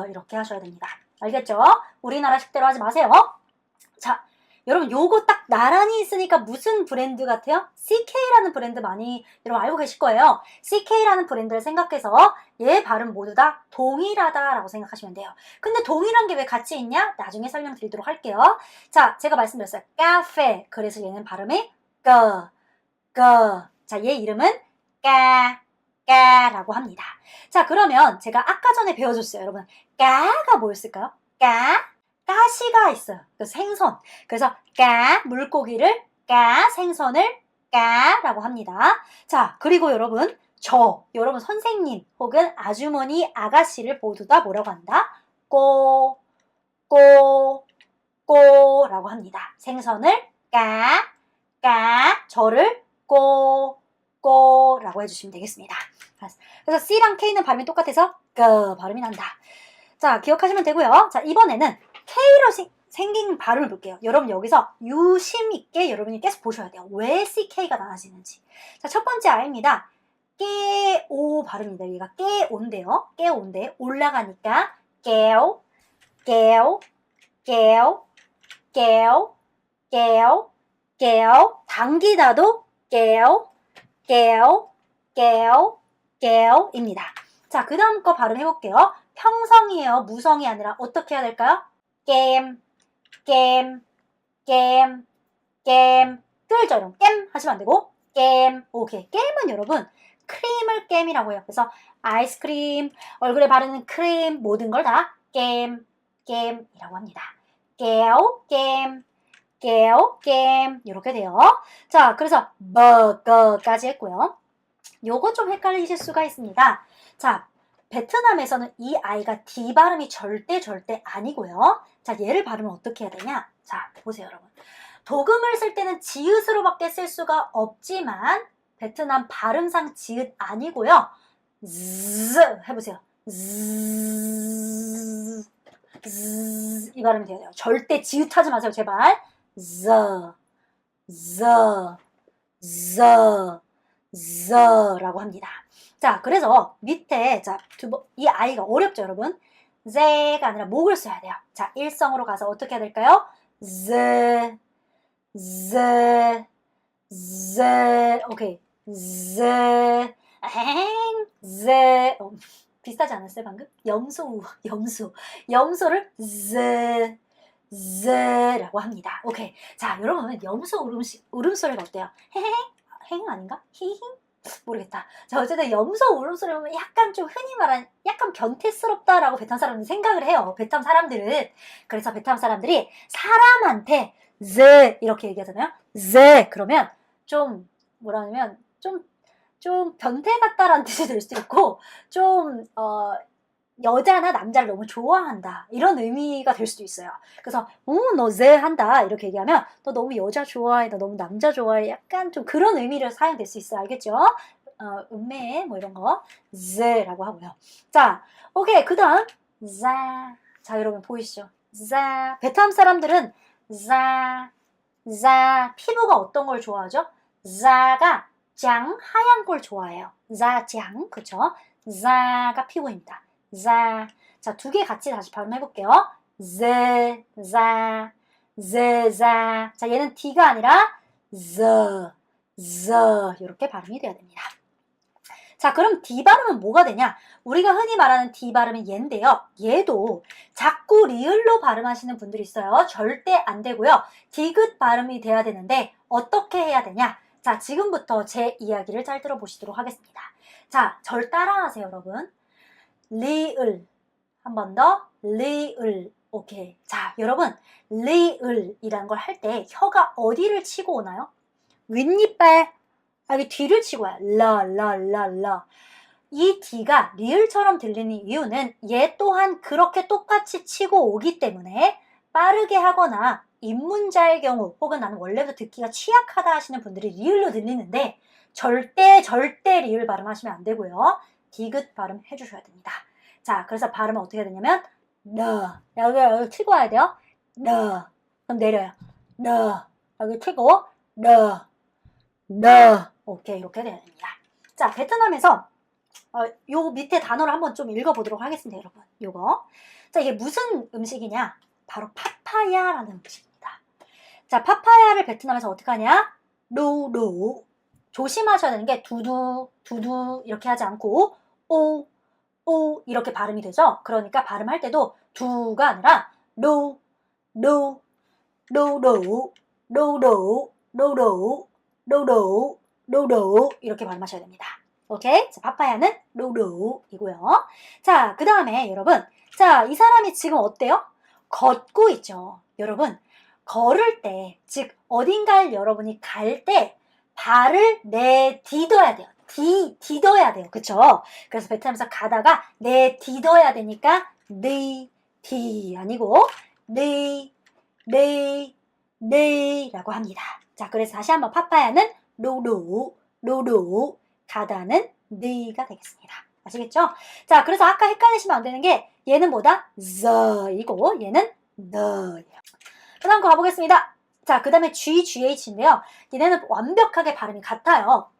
이렇게 하셔야 됩니다. 알겠죠? 우리나라 식대로 하지 마세요. 자, 여러분 요거 딱 나란히 있으니까 무슨 브랜드 같아요? CK라는 브랜드 많이 여러분 알고 계실 거예요. CK라는 브랜드를 생각해서 얘 발음 모두 다 동일하다라고 생각하시면 돼요. 근데 동일한 게 왜 같이 있냐? 나중에 설명드리도록 할게요. 자, 제가 말씀드렸어요. 카페. 그래서 얘는 발음이 자, 얘 이름은 까라고 합니다. 자, 그러면 제가 아까 전에 배워줬어요. 여러분, 까가 뭐였을까요? 가시가 있어요. 생선. 그래서 물고기를 생선을 까라고 합니다. 자, 그리고 여러분, 여러분 선생님 혹은 아주머니, 아가씨를 모두 다 뭐라고 한다? 꼬라고 합니다. 생선을 까, 저를 꼬라고 해주시면 되겠습니다. 그래서 C랑 K는 발음이 똑같아서 그 발음이 난다. 자, 기억하시면 되고요. 자, 이번에는 K로 생긴 발음을 볼게요. 여러분 여기서 유심 있게 여러분이 계속 보셔야 돼요. 왜 CK가 나눠지는지. 자, 첫 번째 아이입니다. 깨오 발음입니다. 여기가 깨온데요. 깨온데 올라가니까 깨오, 깨오, 깨오, 깨오, 깨오, 깨오. 당기다도 깨오, 깨오, 깨오, 깨오입니다. 자, 그 다음 거 발음해볼게요. 평성이에요. 무성이 아니라 어떻게 해야 될까요? 게임, 게임, 게임, 게임. 끌죠, 여러분. 겜 하시면 안 되고 게임. 오케이. 게임은 여러분 크림을 겜이라고 해요. 그래서 아이스크림, 얼굴에 바르는 크림, 모든 걸 다 게임, 게임이라고 합니다. 게오, 게임, 게오, 게임. 이렇게 돼요. 자, 그래서 버거까지 했고요. 요거 좀 헷갈리실 수가 있습니다. 자, 베트남에서는 이 아이가 D 발음이 절대 아니고요. 자, 얘를 발음을 어떻게 해야 되냐? 자, 보세요, 여러분. 도금을 쓸 때는 지읒으로밖에 쓸 수가 없지만 베트남 발음상 지읒 아니고요. 즈 해보세요. 즈 이 발음이 돼야 돼요. 절대 지읒하지 마세요, 제발. 즈 라고 합니다. 자, 그래서 밑에 자, 이 아이가 어렵죠, 여러분? 제가 아니라 목을 써야 돼요. 자, 일성으로 가서 어떻게 해야 될까요? 제, 오케이. 비슷하지 않았어요, 방금? 염소를 라고 합니다. 오케이. 자, 여러분, 염소 울음소리가 어때요? 헤행 아닌가? 히힝? 모르겠다. 자, 어쨌든 염소 울음소리 보면 약간 좀 흔히 말하는 약간 변태스럽다라고 베트남 사람들은 생각을 해요. 베트남 사람들은. 그래서 베트남 사람들이 사람한테 제 이렇게 얘기하잖아요. 제 그러면 좀 뭐라 하냐면 좀 변태 같다라는 뜻이 될 수도 있고 좀 여자나 남자를 너무 좋아한다 이런 의미가 될 수도 있어요. 그래서 너 제 한다 이렇게 얘기하면 너 너무 여자 좋아해, 너 너무 남자 좋아해 약간 좀 그런 의미로 사용될 수 있어요. 알겠죠? 음매 뭐 이런 거 제라고 하고요. 자, 오케이. 그 다음 자, 여러분 보이시죠? 베트남 사람들은 피부가 어떤 걸 좋아하죠? 자가 장 하얀 걸 좋아해요. 장 그쵸? 자가 피부입니다. 자, 두 개 같이 다시 발음해볼게요. 자. 자, 얘는 D가 아니라 이렇게 발음이 돼야 됩니다. 자, 그럼 D 발음은 뭐가 되냐? 우리가 흔히 말하는 D 발음은 얘인데요. 얘도 자꾸 리을로 발음하시는 분들이 있어요. 절대 안 되고요. 디귿 발음이 돼야 되는데 어떻게 해야 되냐? 자, 지금부터 제 이야기를 잘 들어보시도록 하겠습니다. 자, 절 따라하세요, 여러분. 리을. 한 번 더. 리을. 오케이. 자, 여러분. 리을이라는 걸 할 때 혀가 어디를 치고 오나요? 윗니빨. 여기 뒤를 치고 와요. 라. 이 D가 리을처럼 들리는 이유는 얘 또한 그렇게 똑같이 치고 오기 때문에 빠르게 하거나 입문자의 경우 혹은 나는 원래부터 듣기가 취약하다 하시는 분들이 리을로 들리는데 절대 리을 발음하시면 안 되고요. 디귿 발음 해주셔야 됩니다. 자, 그래서 발음은 어떻게 해야 되냐면 여기 치고 와야 돼요. 그럼 내려요. 여기 치고 오케이, 이렇게 돼야 됩니다. 자, 베트남에서 요 밑에 단어를 한번 좀 읽어보도록 하겠습니다, 여러분. 요거. 자, 이게 무슨 음식이냐? 바로 파파야라는 음식입니다. 자, 파파야를 베트남에서 어떻게 하냐? 루루. 조심하셔야 되는 게 두두 이렇게 하지 않고 오 이렇게 발음이 되죠? 그러니까 발음할 때도 두가 아니라 루 이렇게 발음하셔야 됩니다. 오케이? 자, 파파야는 루루이고요. 자, 그 다음에 여러분, 자, 이 사람이 지금 어때요? 걷고 있죠. 여러분, 걸을 때, 즉 어딘가를 여러분이 갈 때 발을 내딛어야 돼요. 디뎌야 돼요. 그쵸? 그래서 베트남에서 가다가 내딛어야 되니까 디 아니고 네라고 합니다. 자, 그래서 다시 한번 파파야는 로로, 로로, 가다는 느가 되겠습니다. 아시겠죠? 자, 그래서 아까 헷갈리시면 안 되는 게 얘는 뭐다? 이고 얘는 너예요. 그 다음 거 가보겠습니다. 자, 그 다음에 GH인데요. 얘네는 완벽하게 발음이 같아요.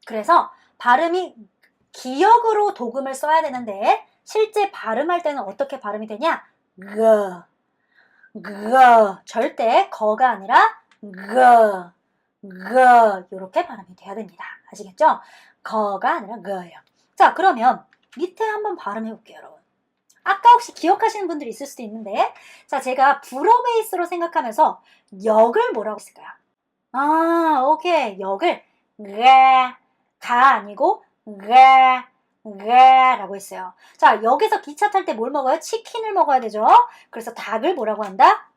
그래서 발음이 기역으로 도금을 써야 되는데 실제 발음할 때는 어떻게 발음이 되냐? 절대 거가 아니라 이렇게 발음이 돼야 됩니다. 아시겠죠? 거가 아니라 예요. 자, 그러면 밑에 한번 발음해 볼게요, 여러분. 아까 혹시 기억하시는 분들이 있을 수도 있는데, 자, 제가 불어 베이스로 생각하면서 역을 뭐라고 했을까요? 아, 오케이. 역을 가 아니고 라고 했어요. 자, 여기서 기차 탈 때 뭘 먹어요? 치킨을 먹어야 되죠? 그래서 닭을 뭐라고 한다?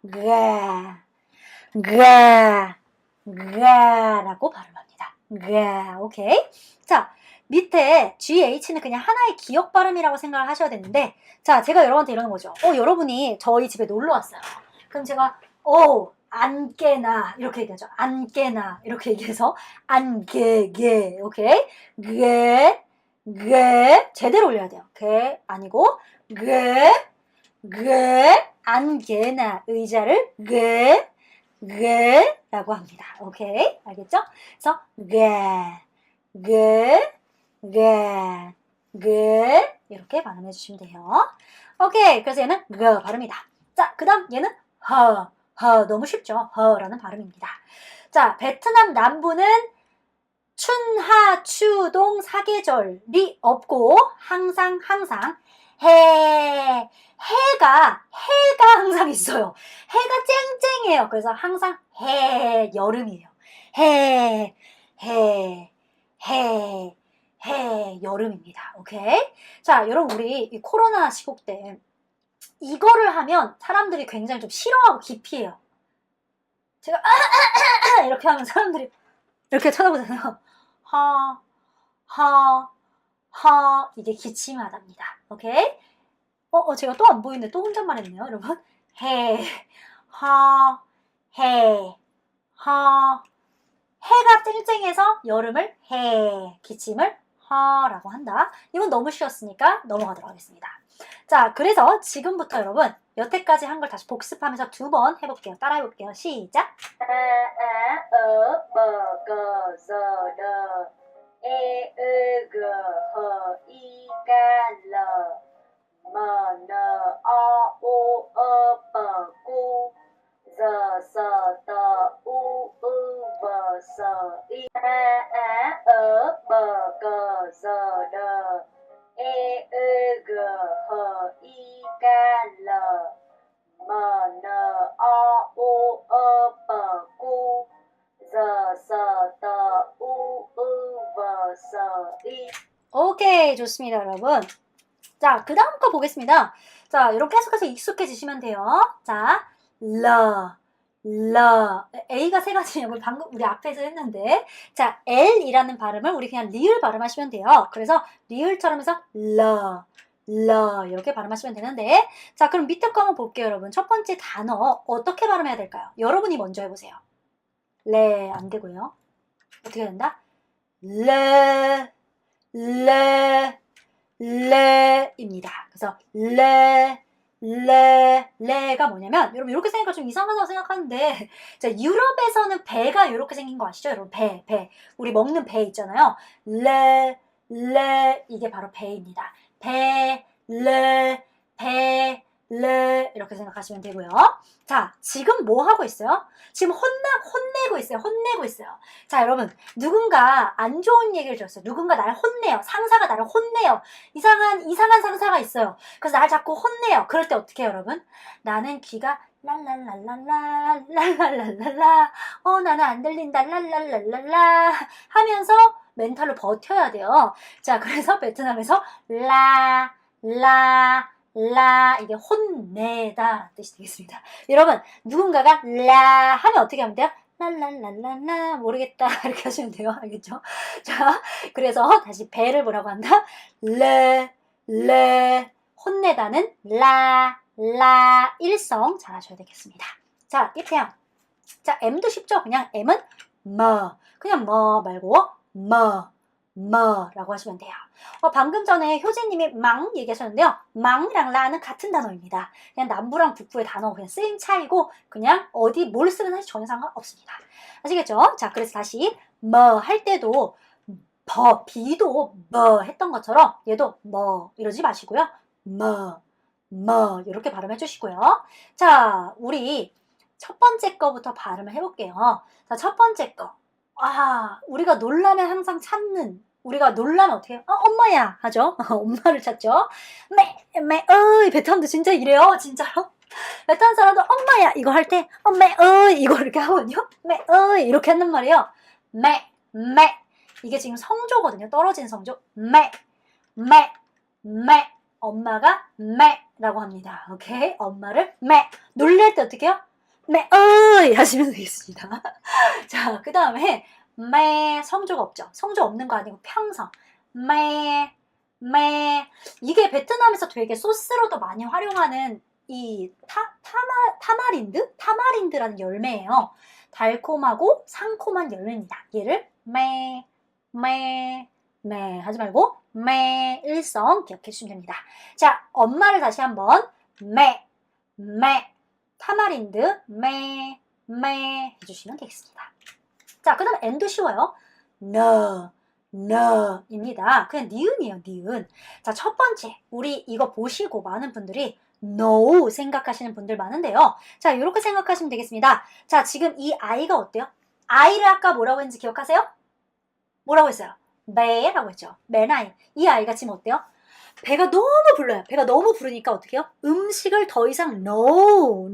라고 발음합니다. 오케이. 자, 밑에 GH는 그냥 하나의 기억 발음이라고 생각을 하셔야 되는데, 자, 제가 여러분한테 이러는 거죠. 여러분이 저희 집에 놀러 왔어요. 그럼 제가, 안 깨나, 이렇게 얘기하죠. 안 깨나, 이렇게 얘기해서, 안 깨게, 오케이? 제대로 올려야 돼요. 아니고, 안 깨나, 의자를, 라고 합니다. 오케이? 알겠죠? 그래서, 이렇게 발음해 주시면 돼요. 오케이. 그래서 얘는 발음이다. 자, 그 다음 얘는 너무 쉽죠? 라는 발음입니다. 자, 베트남 남부는 춘하, 추동, 사계절이 없고 항상 해가 항상 있어요. 해가 쨍쨍해요. 그래서 항상 여름이에요. 여름입니다. 오케이? 자, 여러분, 우리 이 코로나 시국 때 이거를 하면 사람들이 굉장히 좀 싫어하고 기피해요. 제가 이렇게 하면 사람들이 이렇게 쳐다보잖아요. 이게 기침하답니다. 오케이? 제가 또 안 보이는데 또 혼잣말 했네요, 여러분. 해가 쨍쨍해서 여름을 기침을 라고 한다. 이건 너무 쉬웠으니까 넘어가도록 하겠습니다. 자, 그래서 지금부터 여러분 여태까지 한 걸 다시 복습하면서 2번 해볼게요. 따라해볼게요. 시작. 오케이, 좋습니다, 여러분. 자, 그 다음 거 보겠습니다. 자, 이렇게 계속해서 익숙해지시면 돼요. 자, A가 세 가지냐고 방금 우리 앞에서 했는데, 자, L이라는 발음을 우리 그냥 리을 발음하시면 돼요. 그래서 리을처럼 해서 이렇게 발음하시면 되는데, 자, 그럼 밑에 거 한번 볼게요, 여러분. 첫 번째 단어 어떻게 발음해야 될까요? 여러분이 먼저 해보세요. 안 되고요. 어떻게 된다? 레입니다. 그래서 레가 뭐냐면, 여러분 이렇게 생각하면 좀 이상하다고 생각하는데, 자, 유럽에서는 배가 이렇게 생긴 거 아시죠? 여러분 배 우리 먹는 배 있잖아요. 이게 바로 배입니다. 이렇게 생각하시면 되고요. 자, 지금 뭐 하고 있어요? 지금 혼내고 있어요. 자, 여러분, 누군가 안 좋은 얘기를 들었어요. 누군가 나를 혼내요. 상사가 나를 혼내요. 이상한 상사가 있어요. 그래서 나를 자꾸 혼내요. 그럴 때 어떻게 해요, 여러분? 나는 귀가 랄랄랄랄라 나는 안 들린다 랄랄랄랄라 하면서 멘탈로 버텨야 돼요. 자, 그래서 베트남에서 이게 혼내다 뜻이 되겠습니다. 여러분, 누군가가 라 하면 어떻게 하면 돼요? 랄랄랄랄라 모르겠다 이렇게 하시면 돼요. 알겠죠? 자, 그래서 다시 배를 뭐라고 한다? 혼내다는 일성 잘 하셔야 되겠습니다. 자, 띠태양. 자, M도 쉽죠? 그냥 M은 뭐, 그냥 뭐 말고 뭐라고 하시면 돼요. 방금 전에 효진님이 망 얘기하셨는데요. 망이랑 라는 같은 단어입니다. 그냥 남부랑 북부의 단어 그냥 쓰임 차이고 그냥 어디 뭘 쓰는 사실 전혀 상관없습니다. 아시겠죠? 자, 그래서 다시 뭐 할 때도 비도 뭐 했던 것처럼 얘도 뭐 이러지 마시고요. 뭐 이렇게 발음해 주시고요. 자, 우리 첫 번째 거부터 발음을 해볼게요. 자, 첫 번째 거. 우리가 놀라면 항상 찾는, 우리가 놀라면 어떻게 해요? 엄마야! 하죠? 엄마를 찾죠? 베트남도 진짜 이래요, 진짜로. 베트남 사람도 엄마야! 이거 할 때, 이거 이렇게 하거든요? 이렇게 한단 말이에요. 이게 지금 성조거든요. 떨어진 성조. 엄마가 라고 합니다. 오케이? 엄마를 놀랄 때 어떻게 해요? 하시면 되겠습니다. 자, 그 다음에 성조가 없죠. 성조 없는 거 아니고 평성. 이게 베트남에서 되게 소스로도 많이 활용하는 이 타마린드라는 열매예요. 달콤하고 상콤한 열매입니다. 얘를 하지 말고 일성 기억해 주시면 됩니다. 자, 엄마를 다시 한번 타마린드 해주시면 되겠습니다. 자, 그 다음 N도 쉬워요. 입니다. 그냥 니은이에요, 니은. 자, 첫 번째, 우리 이거 보시고 많은 분들이 no 생각하시는 분들 많은데요. 자, 이렇게 생각하시면 되겠습니다. 자, 지금 이 아이가 어때요? 아이를 아까 뭐라고 했는지 기억하세요? 뭐라고 했어요? 배라고 했죠. 맨아이. 이 아이가 지금 어때요? 배가 너무 불러요. 배가 너무 부르니까 어떻게 해요? 음식을 더 이상 no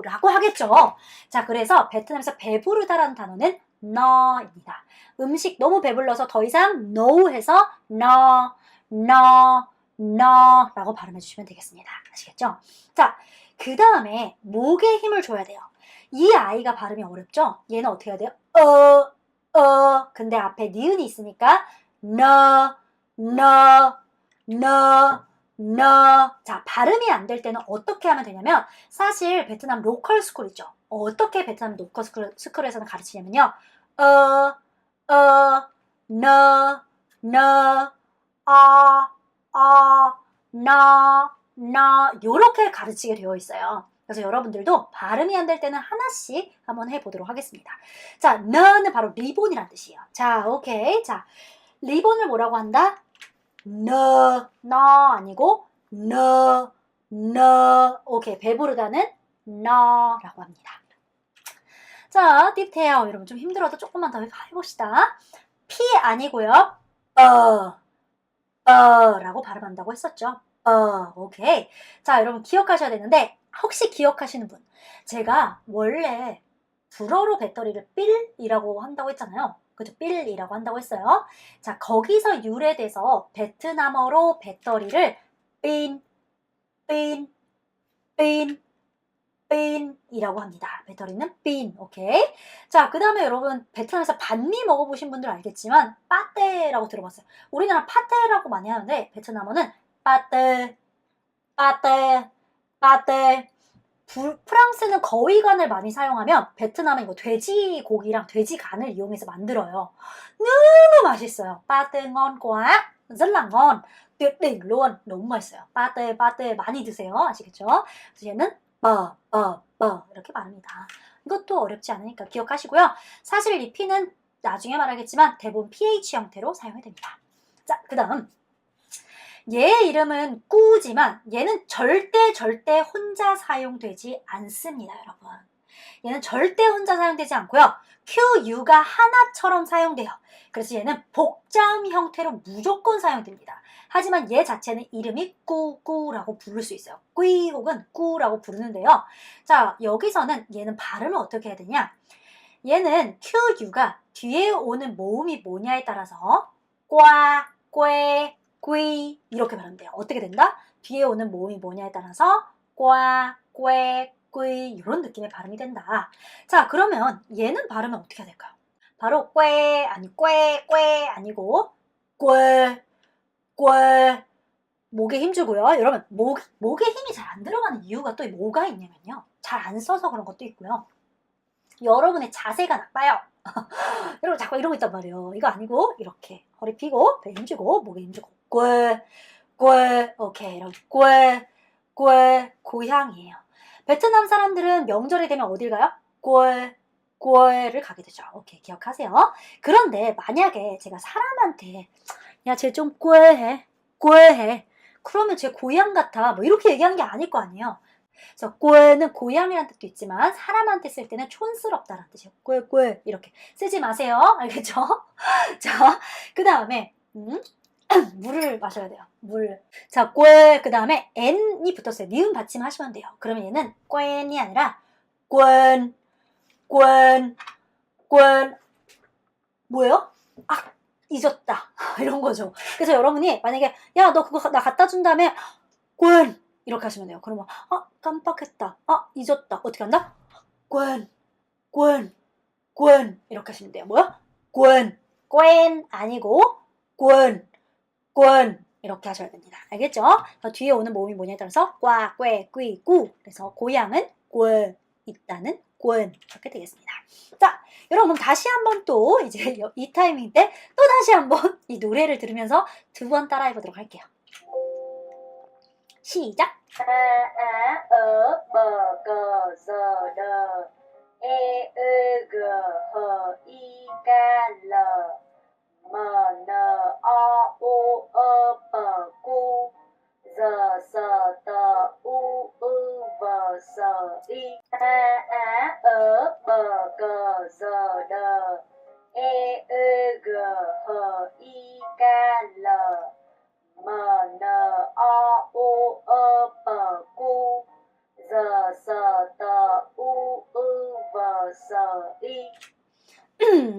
라고 하겠죠. 자, 그래서 베트남에서 배부르다라는 단어는 no입니다. 음식 너무 배불러서 더 이상 no 해서 no 라고 발음해 주시면 되겠습니다. 아시겠죠? 자, 그 다음에 목에 힘을 줘야 돼요. 이 아이가 발음이 어렵죠? 얘는 어떻게 해야 돼요? 근데 앞에 니은이 있으니까 no. 자, 발음이 안 될 때는 어떻게 하면 되냐면 사실 베트남 로컬 스쿨 있죠. 어떻게 베트남 로컬 스쿨에서는 가르치냐면요. 요렇게 가르치게 되어 있어요. 그래서 여러분들도 발음이 안 될 때는 하나씩 한번 해보도록 하겠습니다. 자, 너는 바로 리본이란 뜻이에요. 자, 오케이. 자, 리본을 뭐라고 한다? 너 아니고 너 오케이. 배부르다는 너라고 합니다. 자, 딥테어 여러분 좀 힘들어도 조금만 더 해봅시다. P 아니고요. 라고 발음한다고 했었죠. 오케이. 자, 여러분 기억하셔야 되는데 혹시 기억하시는 분, 제가 원래 불어로 배터리를 삘이라고 한다고 했잖아요. 그죠? 삘이라고 한다고 했어요. 자, 거기서 유래돼서 베트남어로 배터리를 빈이라고 합니다. 배터리는 빈, 오케이? 자, 그 다음에 여러분 베트남에서 반미 먹어보신 분들 알겠지만 빠떼라고 들어봤어요. 우리나라 파테라고 많이 하는데 베트남어는 빠떼. 프랑스는 거위간을 많이 사용하면 베트남은 이거 돼지고기랑 돼지간을 이용해서 만들어요. 너무 맛있어요. 빠떼 ngon quá, rất là ngon, tuyệt đỉnh luôn. 너무 맛있어요. 빠떼 많이 드세요. 아시겠죠? 그래서 얘는 이렇게 말합니다. 이것도 어렵지 않으니까 기억하시고요. 사실 이 P는 나중에 말하겠지만 대부분 PH 형태로 사용이 됩니다. 자, 그 다음 얘의 이름은 꾸지만 얘는 절대 혼자 사용되지 않습니다, 여러분. 얘는 절대 혼자 사용되지 않고요. QU가 하나처럼 사용돼요. 그래서 얘는 복자음 형태로 무조건 사용됩니다. 하지만 얘 자체는 이름이 꾸라고 부를 수 있어요. 꾸이 혹은 꾸라고 부르는데요. 자, 여기서는 얘는 발음을 어떻게 해야 되냐? 얘는 QU가 뒤에 오는 모음이 뭐냐에 따라서 꽈, 꾀, 꾀 이렇게 발음하면 돼요. 어떻게 된다? 뒤에 오는 모음이 뭐냐에 따라서 꽈, 꾀, 꾀 이런 느낌의 발음이 된다. 자, 그러면 얘는 발음은 어떻게 해야 될까요? 바로 꾀 아니고 꾀 목에 힘주고요. 여러분 목에 힘이 잘 안 들어가는 이유가 또 뭐가 있냐면요. 잘 안 써서 그런 것도 있고요. 여러분의 자세가 나빠요. 여러분 자꾸 이러고 있단 말이에요. 이거 아니고 이렇게 허리 펴고 배 힘주고 목에 힘주고 꾀 오케이 이렇게 꾀 고향이에요. 베트남 사람들은 명절이 되면 어딜 가요? 꾀를 가게 되죠. 오케이 기억하세요. 그런데 만약에 제가 사람한테 야 쟤 좀 꾀해 그러면 제 고향 같아 뭐 이렇게 얘기하는 게 아닐 거 아니에요. 그래서 꾀는 고향이라는 뜻도 있지만 사람한테 쓸 때는 촌스럽다라는 뜻이에요. 꾀 이렇게 쓰지 마세요. 알겠죠? 자, 그 다음에 물을 마셔야 돼요. 물. 자, 꾀 그 다음에 n이 붙었어요. 니은 받침 하시면 돼요. 그러면 얘는 꽌이 아니라 꽌 뭐예요? 아, 잊었다. 이런 거죠. 그래서 여러분이 만약에 야, 너 그거 나 갖다 준 다음에 꽌 이렇게 하시면 돼요. 그러면 깜빡했다. 잊었다. 어떻게 한다? 꽌 이렇게 하시면 돼요. 뭐야? 꽌 아니고 꽌 이렇게 하셔야 됩니다. 알겠죠? 뒤에 오는 모음이 뭐냐에 따라서 꽈, 꾀, 꾀, 꾸. 그래서 고향은 꽌 있다는 꽌 이렇게 되겠습니다. 자, 여러분 다시 한번 또 이제 이 타이밍 때 또 다시 한번 이 노래를 들으면서 두 번 따라해 보도록 할게요. 시작.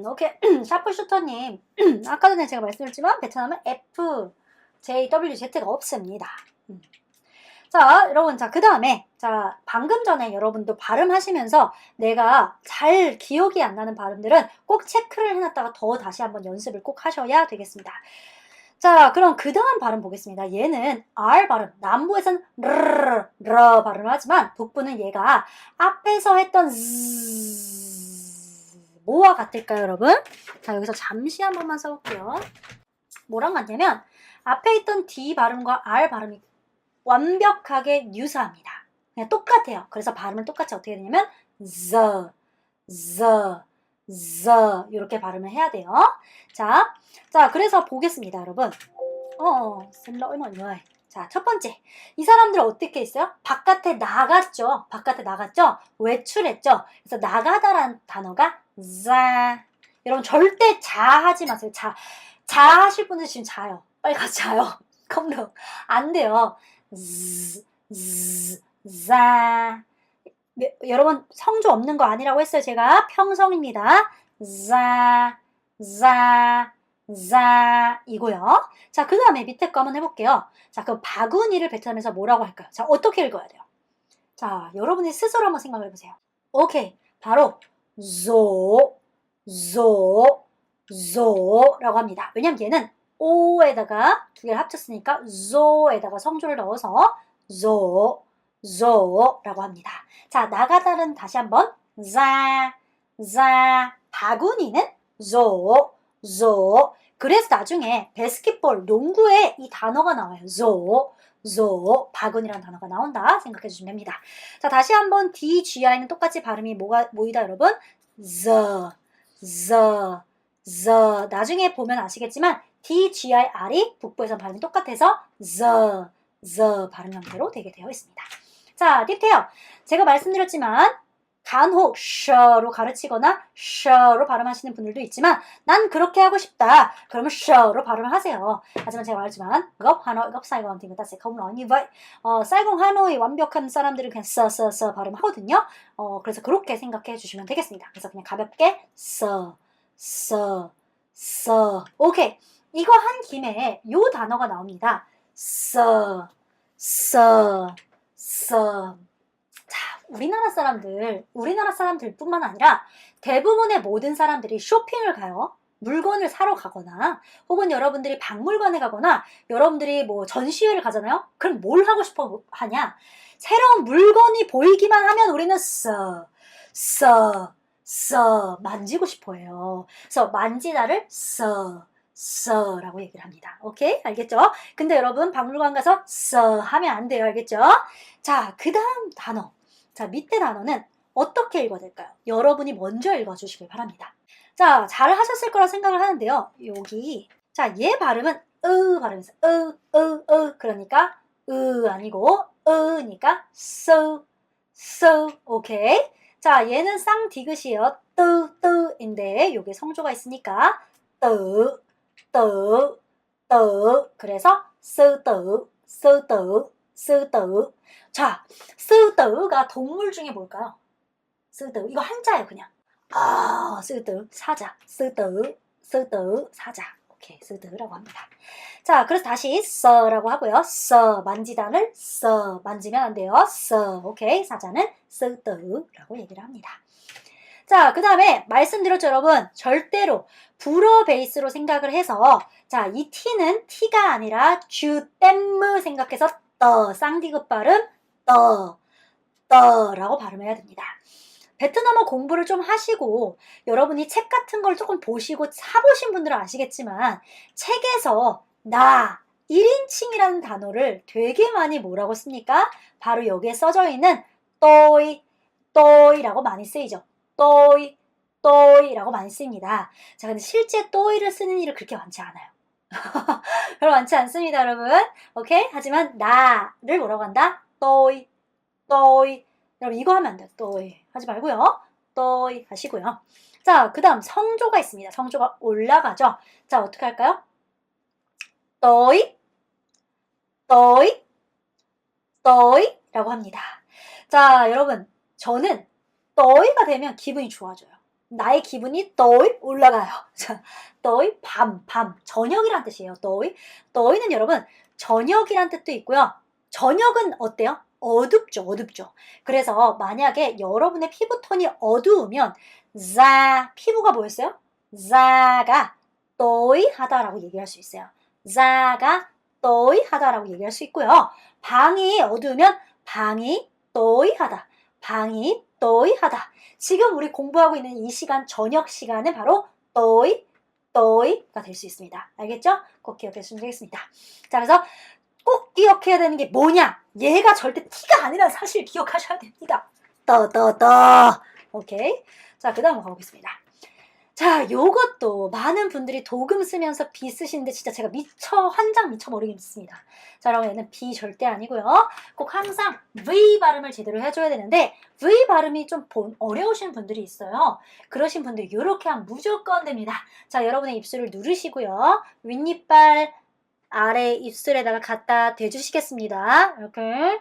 오케이. 샤프슈터님 아까 전에 제가 말씀드렸지만 베트남은 FJWZ가 없습니다. 자, 여러분, 자, 그 다음에, 자, 방금 전에 여러분도 발음하시면서 내가 잘 기억이 안 나는 발음들은 꼭 체크를 해놨다가 더 다시 한번 연습을 꼭 하셔야 되겠습니다. 자, 그럼 그 다음 발음 보겠습니다. 얘는 R 발음, 남부에서는 르 발음을 하지만 북부는 얘가 앞에서 했던 뭐와 같을까요, 여러분? 자, 여기서 잠시 한 번만 써볼게요. 뭐랑 같냐면 앞에 있던 D 발음과 R 발음이 완벽하게 유사합니다. 그냥 똑같아요. 그래서 발음은 똑같이 어떻게 되냐면 z 이렇게 발음을 해야 돼요. 자, 그래서 보겠습니다, 여러분. 자, 첫 번째. 이 사람들 어떻게 했어요? 바깥에 나갔죠. 외출했죠. 그래서 나가다라는 단어가 자. 여러분 절대 자하지 마세요. 자 하실 분들 지금 자요. 빨리 같이 자요. 컴로 안 돼요. 자. 여러분 성조 없는 거 아니라고 했어요. 제가 평성입니다. 자 이거요. 자, 그 다음에 밑에 거 한번 해볼게요. 자, 그럼 바구니를 베트남에서 뭐라고 할까요? 자, 어떻게 읽어야 돼요? 자, 여러분이 스스로 한번 생각을 해보세요. 오케이, 바로 조라고 합니다. 왜냐면 얘는 오에다가 두 개를 합쳤으니까 조에다가 성조를 넣어서 조라고 합니다. 자, 나가다는 다시 한번 자 바구니는 조 그래서 나중에 바스켓볼 농구에 이 단어가 나와요. 조 바구니라는 단어가 나온다 생각해 주시면 됩니다. 자, 다시 한번 DGI는 똑같이 발음이 뭐이다 여러분? 나중에 보면 아시겠지만 DGIR이 북부에서 발음이 똑같아서 발음 형태로 되게 되어 있습니다. 자, 딥테어. 제가 말씀드렸지만 간혹 셔로 가르치거나 셔로 발음하시는 분들도 있지만 난 그렇게 하고 싶다. 그러면 셔로 발음을 하세요. 하지만 제가 말했지만 gốc Hà Nội, gốc Sài Gòn thì người ta sẽ không nói như vậy. 사이공 하노이 완벽한 사람들은 그냥 써 발음하거든요. 그래서 그렇게 생각해 주시면 되겠습니다. 그래서 그냥 가볍게 써. 오케이. 이거 한 김에 요 단어가 나옵니다. 써. 자, 우리나라 사람들뿐만 아니라 대부분의 모든 사람들이 쇼핑을 가요. 물건을 사러 가거나 혹은 여러분들이 박물관에 가거나 여러분들이 뭐 전시회를 가잖아요. 그럼 뭘 하고 싶어 하냐? 새로운 물건이 보이기만 하면 우리는 만지고 싶어해요. 그래서 만지다를 라고 얘기를 합니다. 오케이? 알겠죠? 근데 여러분 박물관 가서 하면 안 돼요. 알겠죠? 자, 그 다음 단어. 자, 밑에 단어는 어떻게 읽어야 될까요? 여러분이 먼저 읽어주시길 바랍니다. 자, 잘 하셨을 거라 생각을 하는데요. 여기 자, 얘 발음은 발음에서 그러니까 아니고 으니까 so 오케이. 자, 얘는 쌍디귿이에요. 뜨인데 요게 성조가 있으니까 뜨 그래서 쓰뜨 자, 쓰뜨가 동물 중에 뭘까요? 쓰뜨 이거 한자예요 그냥. 쓰뜨 사자 쓰뜨 사자. 오케이, 쓰뜨라고 합니다. 자, 그래서 다시 라고 하고요. 만지다를 만지면 안 돼요. 오케이, 사자는 쓰뜨라고 얘기를 합니다. 자, 그 다음에 말씀드렸죠, 여러분. 절대로 불어 베이스로 생각을 해서 자, 이 T는 T가 아니라 주, 생각해서 쌍디귿 발음 라고 발음해야 됩니다. 베트남어 공부를 좀 하시고 여러분이 책 같은 걸 조금 보시고 사보신 분들은 아시겠지만 책에서 나 1인칭이라는 단어를 되게 많이 뭐라고 씁니까? 바로 여기에 써져 있는 또이라고 많이 쓰이죠. 또이라고 많이 쓰입니다. 자, 근데 실제 또이를 쓰는 일은 그렇게 많지 않아요. 별로 많지 않습니다, 여러분. 오케이? 하지만 나를 뭐라고 한다? 또이. 여러분 이거 하면 안 돼요. 또이 하지 말고요. 또이 하시고요. 자, 그 다음 성조가 있습니다. 성조가 올라가죠. 자, 어떻게 할까요? 또이 라고 합니다. 자, 여러분 저는 또이가 되면 기분이 좋아져요. 나의 기분이 또이 올라가요. 자, 또이 밤 저녁이란 뜻이에요. 또이는 여러분 저녁이란 뜻도 있고요. 저녁은 어때요? 어둡죠. 그래서 만약에 여러분의 피부톤이 어두우면 피부가 뭐였어요? 자가 또이하다라고 얘기할 수 있어요. 자가 또이하다라고 얘기할 수 있고요. 방이 어두우면 방이 또이하다. 지금 우리 공부하고 있는 이 시간, 저녁 시간은 바로 또이가 될 수 있습니다. 알겠죠? 꼭 기억해 주시면 되겠습니다. 자, 그래서 꼭 기억해야 되는 게 뭐냐? 얘가 절대 T가 아니라는 사실 기억하셔야 됩니다. 오케이. 자, 그 다음 가보겠습니다. 자, 요것도 많은 분들이 도금 쓰면서 비 쓰시는데 진짜 제가 환장 미쳐버리겠습니다. 자, 여러분 얘는 비 절대 아니고요. 꼭 항상 V 발음을 제대로 해줘야 되는데 V 발음이 좀 어려우신 분들이 있어요. 그러신 분들 요렇게 하면 무조건 됩니다. 자, 여러분의 입술을 누르시고요. 윗니빨 아래 입술에다가 갖다 대주시겠습니다. 이렇게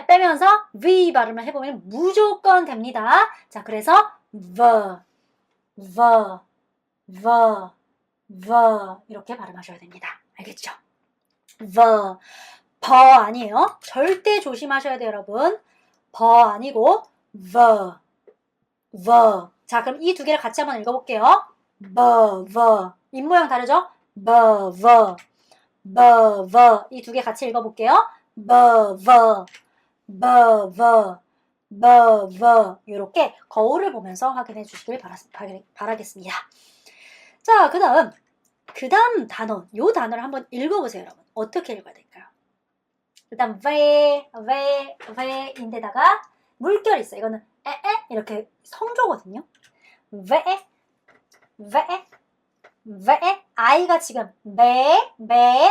빼면서 V 발음을 해보면 무조건 됩니다. 자, 그래서 이렇게 발음하셔야 됩니다. 알겠죠? 버 아니에요. 절대 조심하셔야 돼요, 여러분. 버 아니고 자, 그럼 이 두 개를 같이 한번 읽어볼게요. 입 모양 다르죠? 이 두 개 같이 읽어볼게요. 이렇게 거울을 보면서 확인해 주시길 바라겠습니다. 자, 그 다음 단어, 요 단어를 한번 읽어보세요, 여러분. 어떻게 읽어야 될까요? 일단 인데다가 물결이 있어요. 이거는 이렇게 성조거든요. 아이가 지금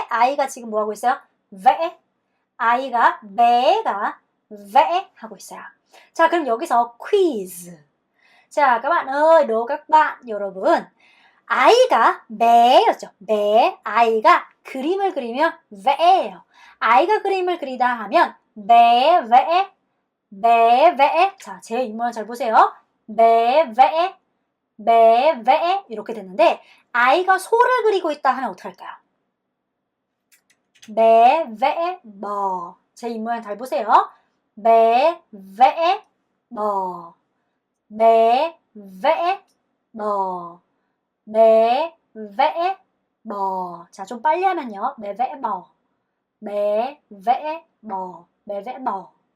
아이가 지금 뭐 하고 있어요? 아이가 매가 하고 있어요. 자, 그럼 여기서 quiz. 자, các bạn ơi, đố các bạn, 여러분. 아이가 매였죠. 아이가 그림을 그리면 vẽ. 아이가 그림을 그리다 하면 vẽ. 자, 제 입모양 잘 보세요. vẽ. 이렇게 됐는데 아이가 소를 그리고 있다 하면 어떻게 할까요? vẽ bò. 제 입모양 잘 보세요. vẽ bò. 자, 좀 빨리 하면요. vẽ bò.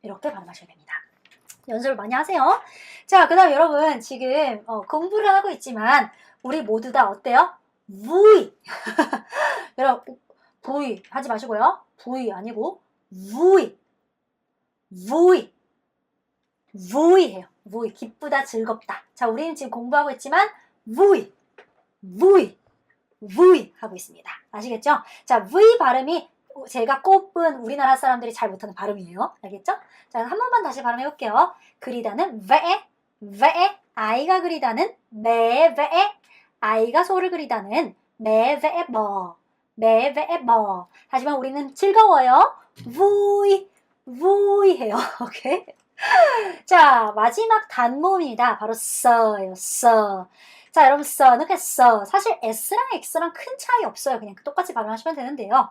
이렇게 발음하셔야 됩니다. 연습을 많이 하세요. 자, 그 다음 여러분 지금 공부를 하고 있지만 우리 모두 다 어때요? V. 여러분 V 하지 마시고요. V 아니고 V. V. V 해요. V. 기쁘다, 즐겁다. 자, 우리는 지금 공부하고 있지만 V. V. V 하고 있습니다. 아시겠죠? 자, V 발음이 제가 꼽은 우리나라 사람들이 잘 못하는 발음이에요. 알겠죠? 자, 한 번만 다시 발음해 볼게요. 그리다는 ve, 아이가 그리다는 ve, 아이가 소를 그리다는 메베버. 하지만 우리는 즐거워요. vui 해요. 오케이? 자, 마지막 단모음입니다. 바로 써예요. 써. 자, 여러분 써는 그냥 써. 사실 S랑 X랑 큰 차이 없어요. 그냥 똑같이 발음하시면 되는데요.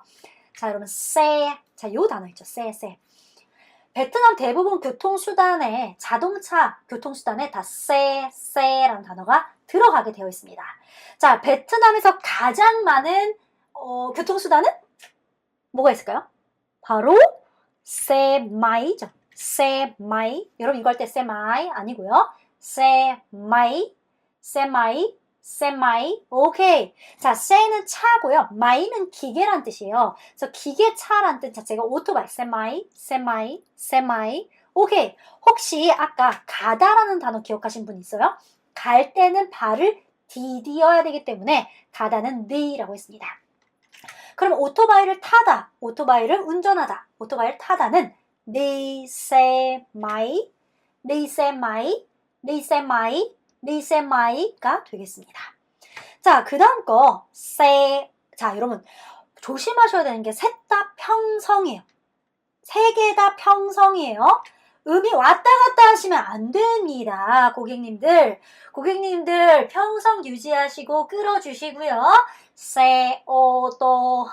자, 여러분 세. 자, 요 단어 있죠. 세. 베트남 대부분 교통수단에 자동차 교통수단에 다 세라는 단어가 들어가게 되어 있습니다. 자, 베트남에서 가장 많은 교통수단은 뭐가 있을까요? 바로 세마이죠. 세마이. 여러분 이거 할 때 세마이 아니고요. 세마이. 오케이. 자, 세는 차고요. 마이는 기계란 뜻이에요. 그래서 기계차란 뜻 자체가 오토바이. 세마이. 오케이. 혹시 아까 가다라는 단어 기억하신 분 있어요? 갈 때는 발을 디디어야 되기 때문에 가다는 니라고 했습니다. 그럼 오토바이를 타다, 오토바이를 운전하다, 오토바이를 타다는 리세마이가 되겠습니다. 자, 그 다음 거 자, 여러분 조심하셔야 되는 게 셋 다 평성이에요. 세 개 다 평성이에요. 음이 왔다 갔다 하시면 안 됩니다. 고객님들 평성 유지하시고 끌어주시고요. 세오도.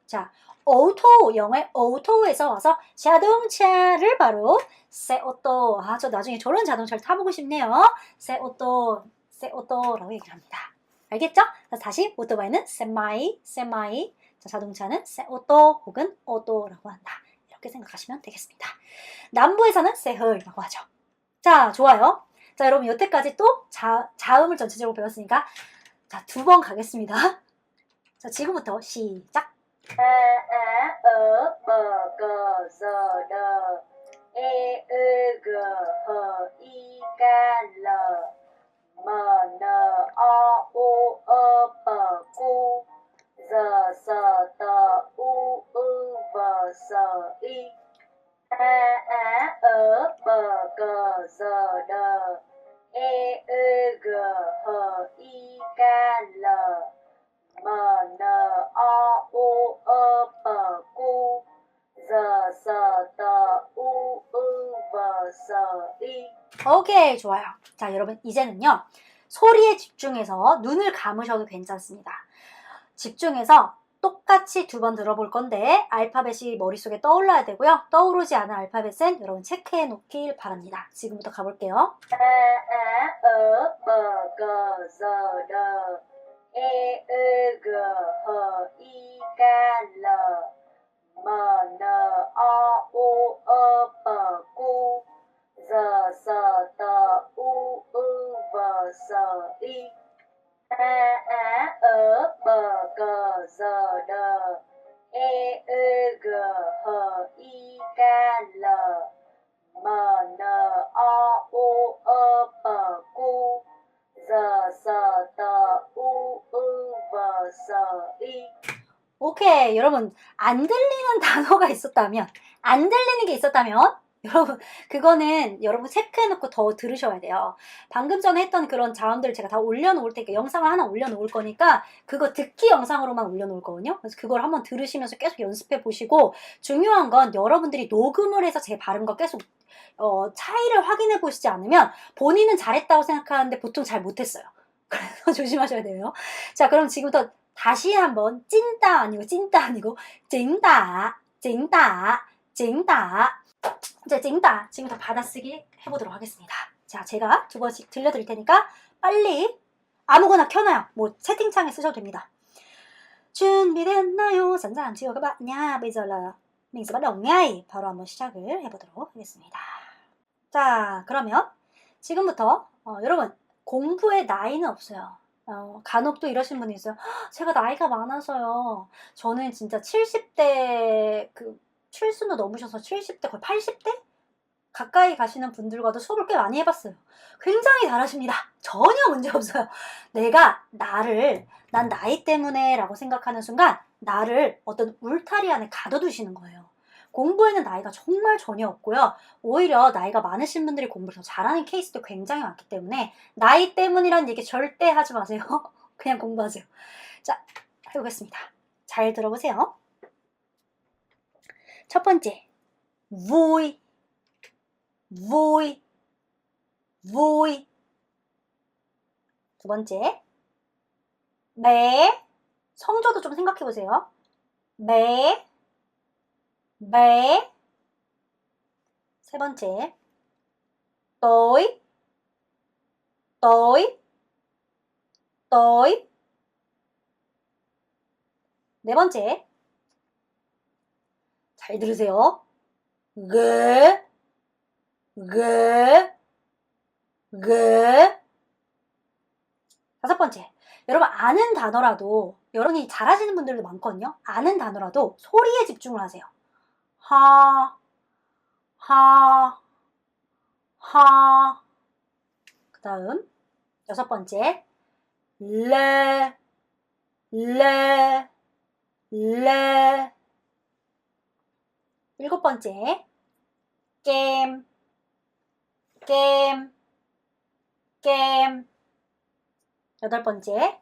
자, 오토, 영어의 오토에서 와서 자동차를 바로 세오토. 아, 저 나중에 저런 자동차를 타보고 싶네요. 세오토라고 얘기를 합니다. 알겠죠? 다시 오토바이는 세마이. 자, 자동차는 세오토 혹은 오토라고 한다. 이렇게 생각하시면 되겠습니다. 남부에서는 세흘이라고 하죠. 자, 좋아요. 자, 여러분 여태까지 또 자음을 전체적으로 배웠으니까 자, 2번 가겠습니다. 자, 지금부터 시작. 오케이, 좋아요. 자, 여러분 이제는요. 소리에 집중해서 눈을 감으셔도 괜찮습니다. 집중해서 똑같이 2번 들어볼 건데 알파벳이 머릿속에 떠올라야 되고요. 떠오르지 않은 알파벳은 여러분 체크해 놓길 바랍니다. 지금부터 가볼게요. 오케이, 여러분 안 들리는 단어가 있었다면, 안 들리는 게 있었다면 여러분 그거는 여러분 체크해놓고 더 들으셔야 돼요. 방금 전에 했던 그런 자음들을 제가 다 올려놓을 테니까 영상을 하나 올려놓을 거니까 그거 듣기 영상으로만 올려놓을 거거든요. 그래서 그걸 한번 들으시면서 계속 연습해 보시고 중요한 건 여러분들이 녹음을 해서 제 발음과 계속 차이를 확인해 보시지 않으면 본인은 잘했다고 생각하는데 보통 잘 못했어요. 그래서 조심하셔야 돼요. 자, 그럼 지금부터 다시 한번 찐따 아니고 찡따. 이제 찡따 지금부터 받아쓰기 해보도록 하겠습니다. 자, 제가 2번씩 들려드릴 테니까 빨리 아무거나 켜놔요. 뭐 채팅창에 쓰셔도 됩니다. 준비됐나요? sẵn sàng chưa các bạn nha. Bây giờ là mình sẽ bắt đầu ngay. 바로 한번 시작을 해보도록 하겠습니다. 자, 그러면 지금부터 여러분 공부에 나이는 없어요. 간혹 또 이러신 분이 있어요. 제가 나이가 많아서요. 저는 진짜 70대 그 출순도 넘으셔서 70대 거의 80대 가까이 가시는 분들과도 수업을 꽤 많이 해봤어요. 굉장히 잘하십니다. 전혀 문제 없어요. 내가 난 나이 때문에 라고 생각하는 순간 나를 어떤 울타리 안에 가둬두시는 거예요. 공부에는 나이가 정말 전혀 없고요. 오히려 나이가 많으신 분들이 공부를 더 잘하는 케이스도 굉장히 많기 때문에 나이 때문이란 얘기 절대 하지 마세요. 그냥 공부하세요. 자, 해보겠습니다. 잘 들어보세요. 첫 번째, vui, vui, vui. 두 번째, bé. 성조도 좀 생각해보세요. bé, bé. 세 번째, tối, tối, tối. 네 번째, 잘 들으세요. ghế, ghế, ghế. 다섯 번째, 여러분 아는 단어라도 여러분이 잘하시는 분들도 많거든요. 아는 단어라도 소리에 집중을 하세요. 하, 하, 하. 그 다음 여섯 번째, 레, 레, 레. 일곱 번째, 게임, 게임, 게임. 여덟 번째,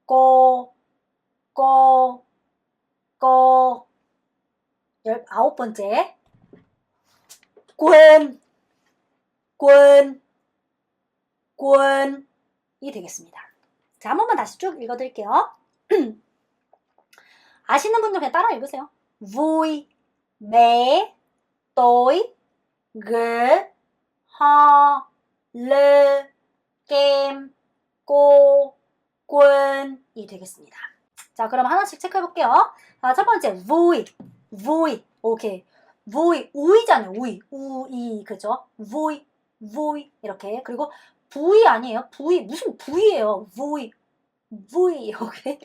꼬, 꼬, 꼬. 아홉 번째, quên, quên, quên.이 되겠습니다. 자, 한 번만 다시 쭉 읽어드릴게요. 아시는 분들 그냥 따라 읽으세요. vui, bé, tối, ghế, ho, lê, kem, cô, quên.이 되겠습니다. 자, 그럼 하나씩 체크해 볼게요. 자, 첫 번째, vui, vui. 오케이. vui, 우이잖아요. 우이, 그죠? vui, vui. 이렇게. 그리고 부이 아니에요. 부이, 무슨 부이예요. vui, vui. 오케이.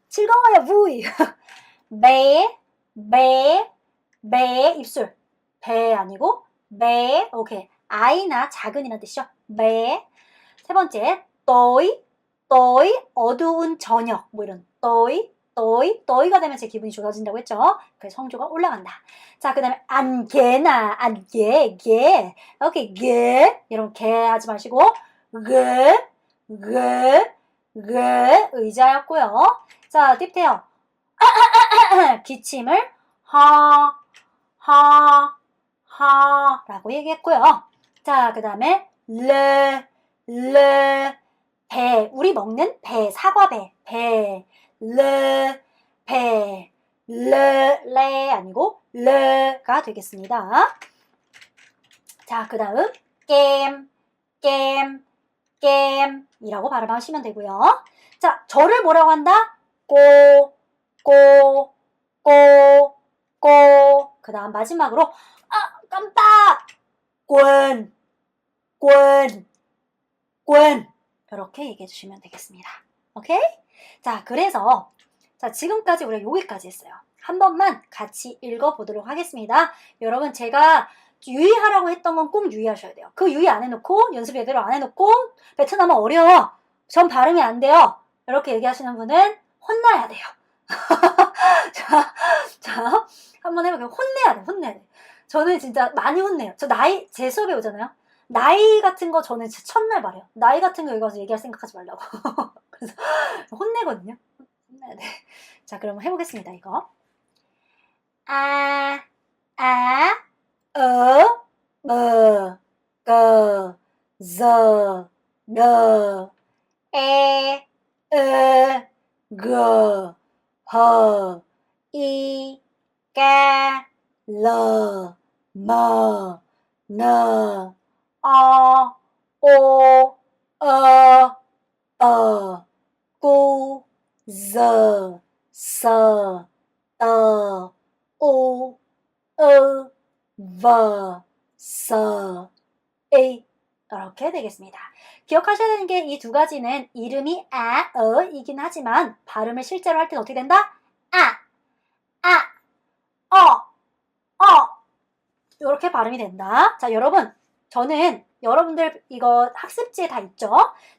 즐거워요, vui. 배, 배, 배, 입술. 배 아니고, 배. 오케이. 아이나 작은이란 뜻이죠. 배. 세 번째, tối, tối, 어두운 저녁. 뭐 이런, tối, tối, tối 가 되면 제 기분이 좋아진다고 했죠. 그래서 성조가 올라간다. 자, 그 다음에 안 개나, 안 개, 개. 오케이, 개. 여러분, 개 하지 마시고, 개, 개, 개. 의자였고요. 자, 띠태요. 기침을 하, 하, 하 라고 얘기했고요. 자, 그 다음에 레, 배, 우리 먹는 배, 사과배, 배, 배, 레 아니고 레가 되겠습니다. 자, 그 다음 게임이라고 발음하시면 되고요. 자, 저를 뭐라고 한다? 꼬. 그 다음 마지막으로 깜빡! quên. 이렇게 얘기해 주시면 되겠습니다. 오케이? 자, 그래서 지금까지 우리가 여기까지 했어요. 한 번만 같이 읽어보도록 하겠습니다. 여러분, 제가 유의하라고 했던 건 꼭 유의하셔야 돼요. 그 유의 안 해놓고 연습 제대로 안 해놓고 베트남어 어려워. 전 발음이 안 돼요. 이렇게 얘기하시는 분은 혼나야 돼요. 자, 한번 해볼게요. 혼내야 돼. 저는 진짜 많이 혼내요. 제 수업에 오잖아요. 나이 같은 거 저는 진짜 첫날 말해요. 나이 같은 거 여기 와서 얘기할 생각하지 말라고. 그래서 혼내거든요. 혼내야 돼. 자, 그럼 해보겠습니다, 이거. 저, 거, 허, 이, 까, 러, 머, 너, 오, 꾸, 저, 서, 떠, 오, 어, 버, 서, 에 이렇게 되겠습니다. 기억하셔야 되는 게 이 두 가지는 이름이 이긴 하지만 발음을 실제로 할 때는 어떻게 된다? 이렇게 발음이 된다. 자, 여러분, 저는 여러분들 이거 학습지에 다 있죠?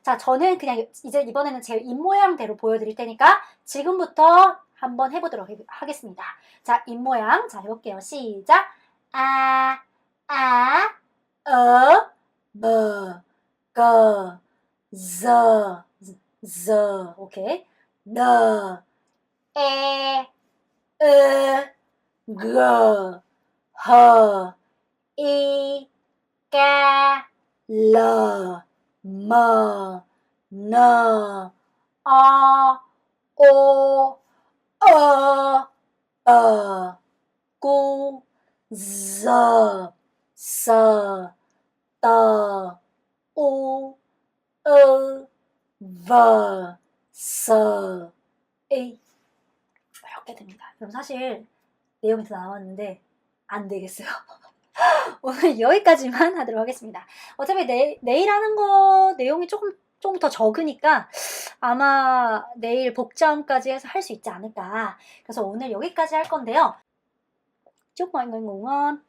자, 저는 그냥 이제 이번에는 제 입모양대로 보여드릴 테니까 지금부터 한번 해보도록 하겠습니다. 자, 입모양. 자, 해볼게요. 시작. 아, 버, 거, 저, 오케이. 너, 에, 거, 허, 이, 까, 러, 머, 너, 오, 꾸, 서, 떠, 오, 버, 서, 에 이렇게 됩니다. 그럼 사실 내용이 더 나왔는데 안 되겠어요. 오늘 여기까지만 하도록 하겠습니다. 어차피 내일 하는 거 내용이 조금 더 적으니까 아마 내일 복자음까지 해서 할 수 있지 않을까. 그래서 오늘 여기까지 할 건데요. chúc mọi người ngủ ngon.